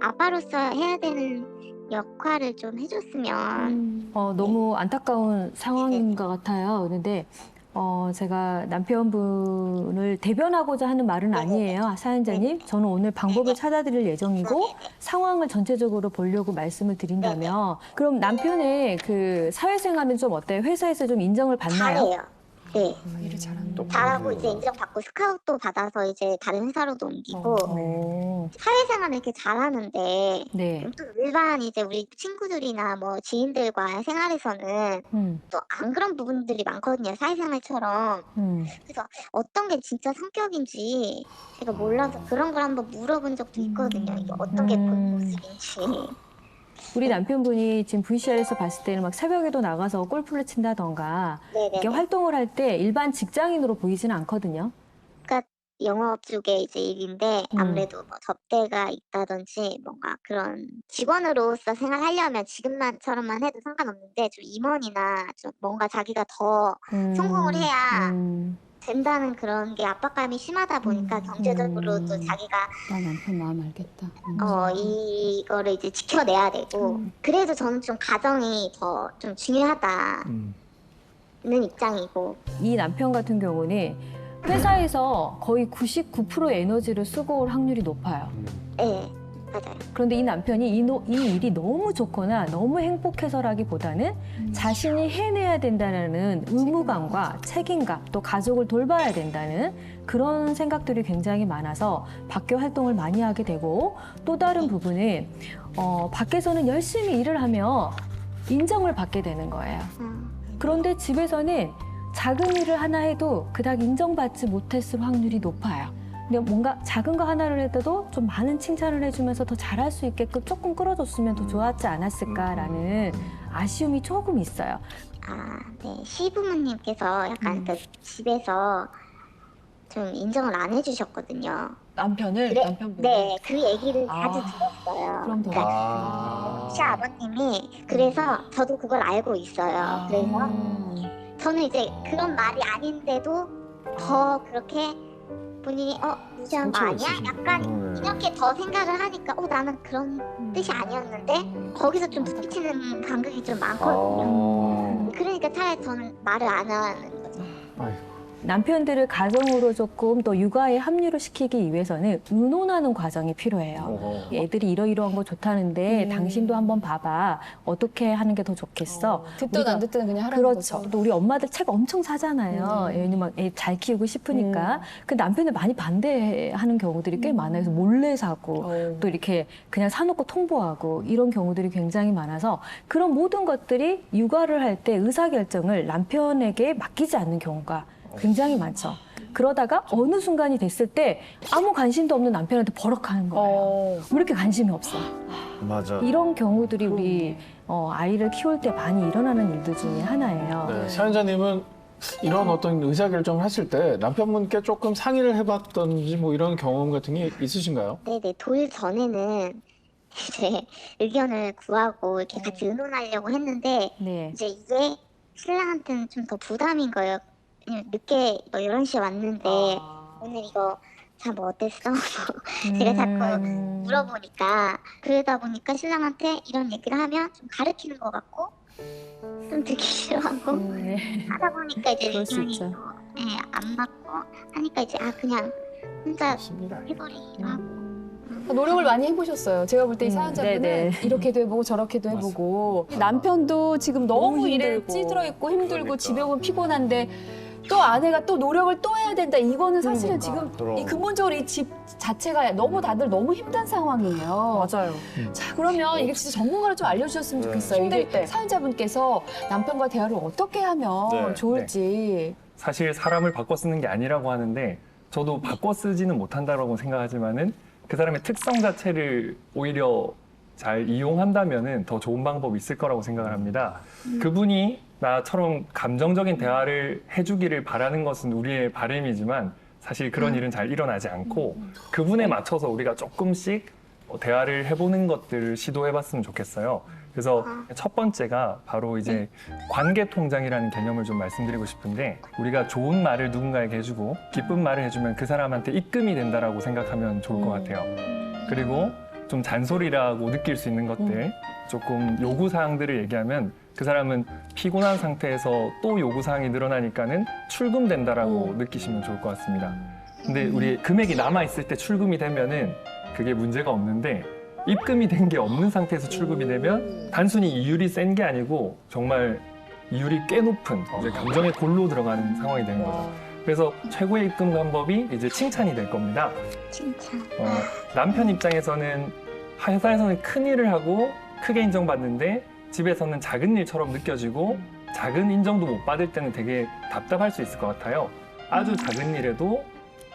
아빠로서 해야 되는 역할을 좀 해줬으면. 너무 안타까운 상황인 것 같아요. 그런데 제가 남편분을 대변하고자 하는 말은 아니에요, 사연자님. 저는 오늘 방법을 찾아드릴 예정이고 상황을 전체적으로 보려고 말씀을 드린다면 그럼 남편의 그 사회생활은 좀 어때요? 회사에서 좀 인정을 받나요? 잘해요. 네. 일을 잘한다. 잘하고 이제 인정받고 스카웃도 받아서 이제 다른 회사로도 옮기고 사회생활을 이렇게 잘하는데 네. 또 일반 이제 우리 친구들이나 뭐 지인들과 생활에서는 또 안 그런 부분들이 많거든요. 사회생활처럼. 그래서 어떤 게 진짜 성격인지 제가 몰라서 그런 걸 한번 물어본 적도 있거든요. 이게 어떤 게 본 모습인지. 우리 남편분이 지금 VCR에서 봤을 때는 막 새벽에도 나가서 골프를 친다던가 네네네. 이렇게 활동을 할 때 일반 직장인으로 보이지는 않거든요. 그러니까 영업 쪽에 이제 일인데 아무래도 뭐 접대가 있다든지 뭔가 그런 직원으로서 생활하려면 지금만처럼만 해도 상관없는데 좀 임원이나 좀 뭔가 자기가 더 성공을 해야 된다는 그런 게 압박감이 심하다 보니까 경제적으로도 자기가 나 남편 마음 알겠다. 이거를 이제 지켜내야 되고 그래도 저는 좀 가정이 더 좀 중요하다는 입장이고. 이 남편 같은 경우는 회사에서 거의 99% 에너지를 쓰고 올 확률이 높아요. 네, 맞아요. 그런데 이 남편이 이 일이 너무 좋거나 너무 행복해서라기보다는 자신이 해내야 된다는 의무감과 책임감, 또 가족을 돌봐야 된다는 그런 생각들이 굉장히 많아서 밖에 활동을 많이 하게 되고, 또 다른 부분은 밖에서는 열심히 일을 하며 인정을 받게 되는 거예요. 그런데 집에서는 작은 일을 하나 해도 그닥 인정받지 못했을 확률이 높아요. 근데 뭔가 작은 거 하나를 해도 좀 많은 칭찬을 해주면서 더 잘할 수 있게끔 조금 끌어줬으면 더 좋았지 않았을까라는 아쉬움이 조금 있어요. 네. 시부모님께서 약간 그 집에서 좀 인정을 안 해주셨거든요. 남편을? 남편분? 네, 그 얘기를 자주 들었어요. 그럼 더. 그러니까 시아버님이 그래서 저도 그걸 알고 있어요. 그래서 저는 이제 그런 말이 아닌데도 더 그렇게 본인이 무시한 거 아니야? 약간 이렇게 더 생각을 하니까 나는 그런 뜻이 아니었는데 거기서 좀 부딪히는 간극이 좀 많거든요. 그러니까 차라리 저는 말을 안 하는 거죠. 남편들을 가정으로 조금 더 육아에 합류를 시키기 위해서는 의논하는 과정이 필요해요. 애들이 이러이러한 거 좋다는데 당신도 한번 봐봐. 어떻게 하는 게 더 좋겠어? 듣든 안 듣든 그냥 하라는 그렇죠. 거죠. 또 우리 엄마들 책 엄청 사잖아요. 왜냐면 애 잘 키우고 싶으니까. 그 남편을 많이 반대하는 경우들이 꽤 많아요. 그래서 몰래 사고 또 이렇게 그냥 사놓고 통보하고 이런 경우들이 굉장히 많아서 그런 모든 것들이 육아를 할 때 의사결정을 남편에게 맡기지 않는 경우가 굉장히 많죠. 그러다가 어느 순간이 됐을 때 아무 관심도 없는 남편한테 버럭하는 거예요. 왜 이렇게 관심이 없어? 맞아. 이런 경우들이 우리 아이를 키울 때 많이 일어나는 일들 중에 하나예요. 네, 사연자님은 이런 어떤 의사결정을 하실 때 남편분께 조금 상의를 해봤던지 뭐 이런 경험 같은 게 있으신가요? 네네, 돌 전에는 이제 의견을 구하고 이렇게 같이 의논하려고 했는데 이제 이게 신랑한테는 좀 더 부담인 거예요. 늦게 11시에 왔는데 오늘 이거 참 어땠어? 제가 자꾸 물어보니까 그러다 보니까 신랑한테 이런 얘기를 하면 좀 가르치는 것 같고 좀 듣기 싫어하고 하다 보니까 이제 의견이 안 맞고 하니까 이제 그냥 혼자 해버리기로 하고. 노력을 많이 해보셨어요. 제가 볼 때 이 사연자분은 이렇게도 해보고 저렇게도 해보고 남편도 지금 너무 일에 찌들어 있고 힘들고 집에 오면 피곤한데 또 아내가 또 노력을 또 해야 된다. 이거는 사실은 지금 이 근본적으로 이 집 자체가 너무 다들 너무 힘든 상황이에요. 맞아요. 자, 그러면 이게 진짜 전문가로 좀 알려주셨으면 좋겠어요. 힘들 이게 때. 사연자분께서 남편과 대화를 어떻게 하면 좋을지. 사실 사람을 바꿔 쓰는 게 아니라고 하는데 저도 바꿔 쓰지는 못한다라고 생각하지만은 그 사람의 특성 자체를 오히려 잘 이용한다면은 더 좋은 방법이 있을 거라고 생각을 합니다. 그분이 나처럼 감정적인 대화를 해주기를 바라는 것은 우리의 바람이지만 사실 그런 일은 잘 일어나지 않고 그분에 맞춰서 우리가 조금씩 대화를 해보는 것들을 시도해봤으면 좋겠어요. 그래서 첫 번째가 바로 이제 관계통장이라는 개념을 좀 말씀드리고 싶은데 우리가 좋은 말을 누군가에게 해주고 기쁜 말을 해주면 그 사람한테 입금이 된다라고 생각하면 좋을 것 같아요. 그리고 좀 잔소리라고 느낄 수 있는 것들, 조금 요구사항들을 얘기하면 그 사람은 피곤한 상태에서 또 요구사항이 늘어나니까는 출금된다라고 느끼시면 좋을 것 같습니다. 근데 우리 금액이 남아있을 때 출금이 되면은 그게 문제가 없는데 입금이 된 게 없는 상태에서 출금이 되면 단순히 이율이 센 게 아니고 정말 이율이 꽤 높은 이제 감정의 골로 들어가는 상황이 되는 거죠. 그래서 최고의 입금 방법이 이제 칭찬이 될 겁니다. 칭찬. 남편 입장에서는 회사에서는 큰 일을 하고 크게 인정받는데 집에서는 작은 일처럼 느껴지고 작은 인정도 못 받을 때는 되게 답답할 수 있을 것 같아요. 아주 작은 일에도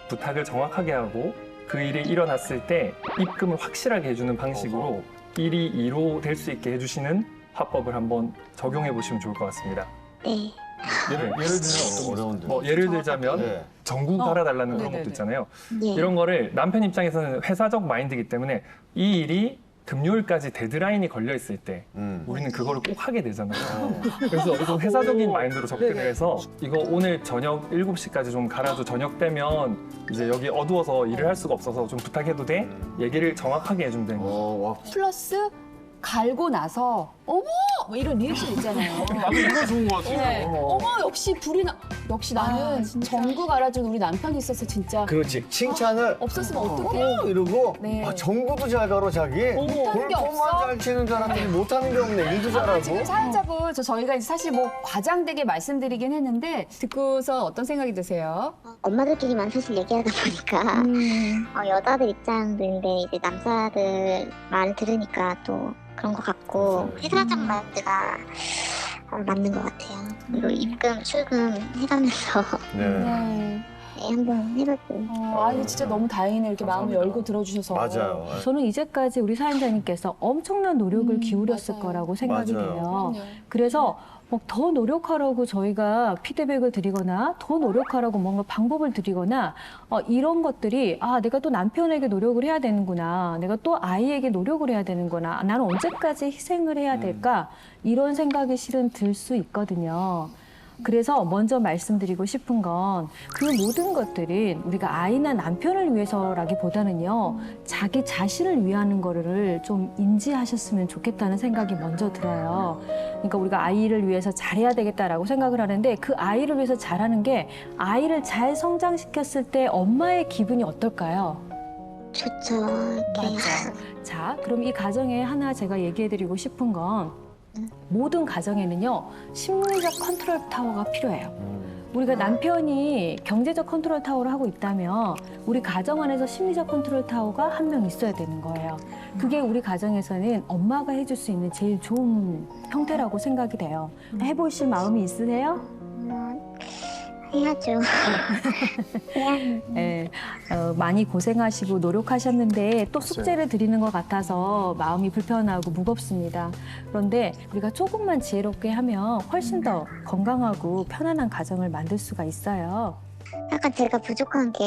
부탁을 정확하게 하고 그 일이 일어났을 때 입금을 확실하게 해주는 방식으로 일이 이루어질 수 있게 해주시는 화법을 한번 적용해 보시면 좋을 것 같습니다. 네. 예를 들면 어려운데. 뭐 예를 들자면 네. 전구 갈아달라는 그런 것도 있잖아요. 이런 거를 남편 입장에서는 회사적 마인드이기 때문에 이 일이 금요일까지 데드라인이 걸려 있을 때 우리는 그거를 꼭 하게 되잖아요. 그래서 좀 회사적인 마인드로 접근을 해서 이거 오늘 저녁 7시까지 좀 갈아줘. 저녁 되면 이제 여기 어두워서 일을 할 수가 없어서 좀 부탁해도 돼? 얘기를 정확하게 해주면 되는 거죠. 플러스 갈고 나서 어머 뭐 이런 리액션 있잖아요. 이거 좋은 것 같아요. 네. 어머 역시 불이 나. 역시 나는 전구 갈아준 우리 남편이 있어서 진짜 그렇지. 칭찬을 없었으면 어떡해. 어머 이러고 네. 아, 전구도 잘 갈아 자기. 못하는 게 없어? 골프만 잘 치는 사람들이 못하는 게 없네. 일도 잘하고. 지금 사연자분 저희가 이제 사실 뭐 과장되게 말씀드리긴 했는데 듣고서 어떤 생각이 드세요? 엄마들끼리만 사실 얘기하다 보니까 여자들 입장들인데 이제 남자들 말을 들으니까 또 그런 것 같고 회사적 마인드가 맞는 것 같아요. 그리고 입금, 출금 해가면서 네, 한번 해볼게요. 아니 진짜 너무 다행이네요. 이렇게 마음을 열고 들어주셔서. 맞아요. 저는 이제까지 우리 사연자님께서 엄청난 노력을 기울였을 거라고 생각이 맞아요. 돼요. 그래서 더 노력하라고 저희가 피드백을 드리거나 더 노력하라고 뭔가 방법을 드리거나 이런 것들이 내가 또 남편에게 노력을 해야 되는구나. 내가 또 아이에게 노력을 해야 되는구나. 나는 언제까지 희생을 해야 될까? 이런 생각이 실은 들 수 있거든요. 그래서 먼저 말씀드리고 싶은 건 그 모든 것들은 우리가 아이나 남편을 위해서라기보다는요, 자기 자신을 위하는 거를 좀 인지하셨으면 좋겠다는 생각이 먼저 들어요. 그러니까 우리가 아이를 위해서 잘해야 되겠다라고 생각을 하는데 그 아이를 위해서 잘하는 게 아이를 잘 성장시켰을 때 엄마의 기분이 어떨까요? 좋죠. 맞아. 자, 그럼 이 가정에 하나 제가 얘기해드리고 싶은 건 모든 가정에는요, 심리적 컨트롤 타워가 필요해요. 우리가 남편이 경제적 컨트롤 타워를 하고 있다면 우리 가정 안에서 심리적 컨트롤 타워가 한 명 있어야 되는 거예요. 그게 우리 가정에서는 엄마가 해줄 수 있는 제일 좋은 형태라고 생각이 돼요. 해보실 마음이 있으세요? 해야죠. 네, 많이 고생하시고 노력하셨는데 또 숙제를 드리는 것 같아서 마음이 불편하고 무겁습니다. 그런데 우리가 조금만 지혜롭게 하면 훨씬 더 건강하고 편안한 가정을 만들 수가 있어요. 약간 제가 부족한 게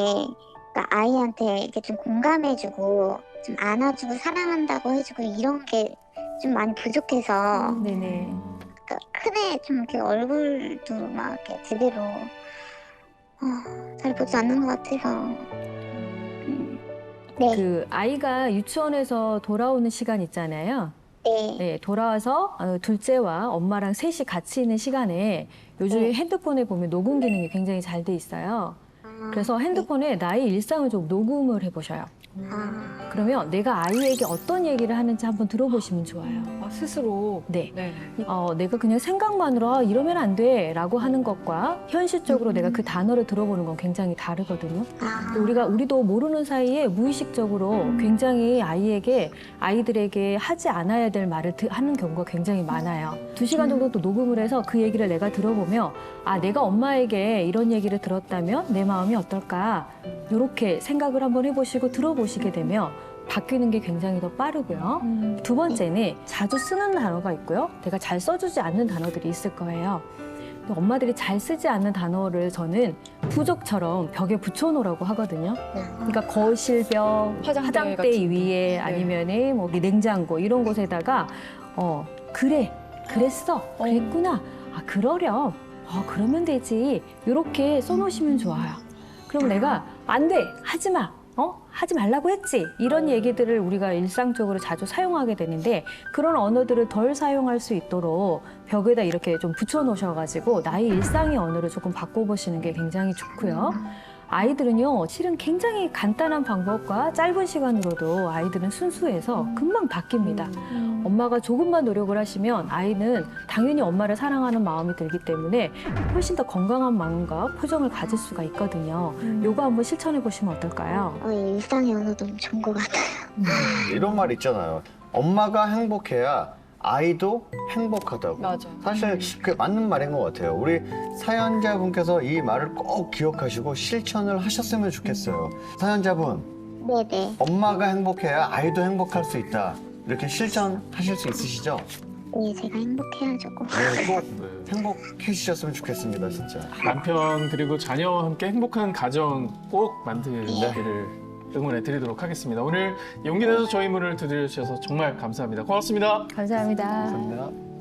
그러니까 아이한테 이렇게 좀 공감해주고 좀 안아주고 사랑한다고 해주고 이런 게 좀 많이 부족해서 네네. 그러니까 큰애 좀 이렇게 얼굴도 막 이렇게 제대로 잘 보지 않는 것 같아서. 네. 그 아이가 유치원에서 돌아오는 시간 있잖아요. 네, 돌아와서 둘째와 엄마랑 셋이 같이 있는 시간에 요즘 핸드폰에 보면 녹음 기능이 굉장히 잘 돼 있어요. 그래서 핸드폰에 나의 일상을 좀 녹음을 해보셔요. 그러면 내가 아이에게 어떤 얘기를 하는지 한번 들어보시면 좋아요. 스스로? 네. 내가 그냥 생각만으로 이러면 안 돼 라고 하는 것과 현실적으로 내가 그 단어를 들어보는 건 굉장히 다르거든요. 우리도 모르는 사이에 무의식적으로 굉장히 아이들에게 하지 않아야 될 말을 하는 경우가 굉장히 많아요. 2시간 정도 또 녹음을 해서 그 얘기를 내가 들어보면 내가 엄마에게 이런 얘기를 들었다면 내 마음이 어떨까? 이렇게 생각을 한번 해보시고 들어보시게 되면 바뀌는 게 굉장히 더 빠르고요. 두 번째는 자주 쓰는 단어가 있고요. 내가 잘 써주지 않는 단어들이 있을 거예요. 엄마들이 잘 쓰지 않는 단어를 저는 부적처럼 벽에 붙여놓으라고 하거든요. 그러니까 거실벽, 화장대 위에 아니면은 뭐 우리 냉장고 이런 곳에다가 그래, 그랬어, 그랬구나, 아 그러렴, 그러면 되지 이렇게 써놓으시면 좋아요. 그럼 내가 안 돼, 하지 마. 하지 말라고 했지. 이런 얘기들을 우리가 일상적으로 자주 사용하게 되는데 그런 언어들을 덜 사용할 수 있도록 벽에다 이렇게 좀 붙여놓으셔가지고 나의 일상의 언어를 조금 바꿔보시는 게 굉장히 좋고요. 아이들은요, 실은 굉장히 간단한 방법과 짧은 시간으로도 아이들은 순수해서 금방 바뀝니다. 엄마가 조금만 노력을 하시면 아이는 당연히 엄마를 사랑하는 마음이 들기 때문에 훨씬 더 건강한 마음과 표정을 가질 수가 있거든요. 요거 한번 실천해 보시면 어떨까요? 일상의 언어도 좋은 것 같아요. 이런 말 있잖아요. 엄마가 행복해야 아이도 행복하다고. 맞아. 사실 그게 맞는 말인 것 같아요. 우리 사연자분께서 이 말을 꼭 기억하시고 실천을 하셨으면 좋겠어요. 사연자분, 네네. 엄마가 행복해야 아이도 행복할 수 있다. 이렇게 실천하실 수 있으시죠? 네, 제가 행복해야죠. 네, 꼭 행복해지셨으면 좋겠습니다, 진짜. 남편 그리고 자녀와 함께 행복한 가정 꼭 만들기를 응원해 드리도록 하겠습니다. 오늘 용기 내서 저희 문을 두드려주셔서 정말 감사합니다. 고맙습니다. 감사합니다. 감사합니다.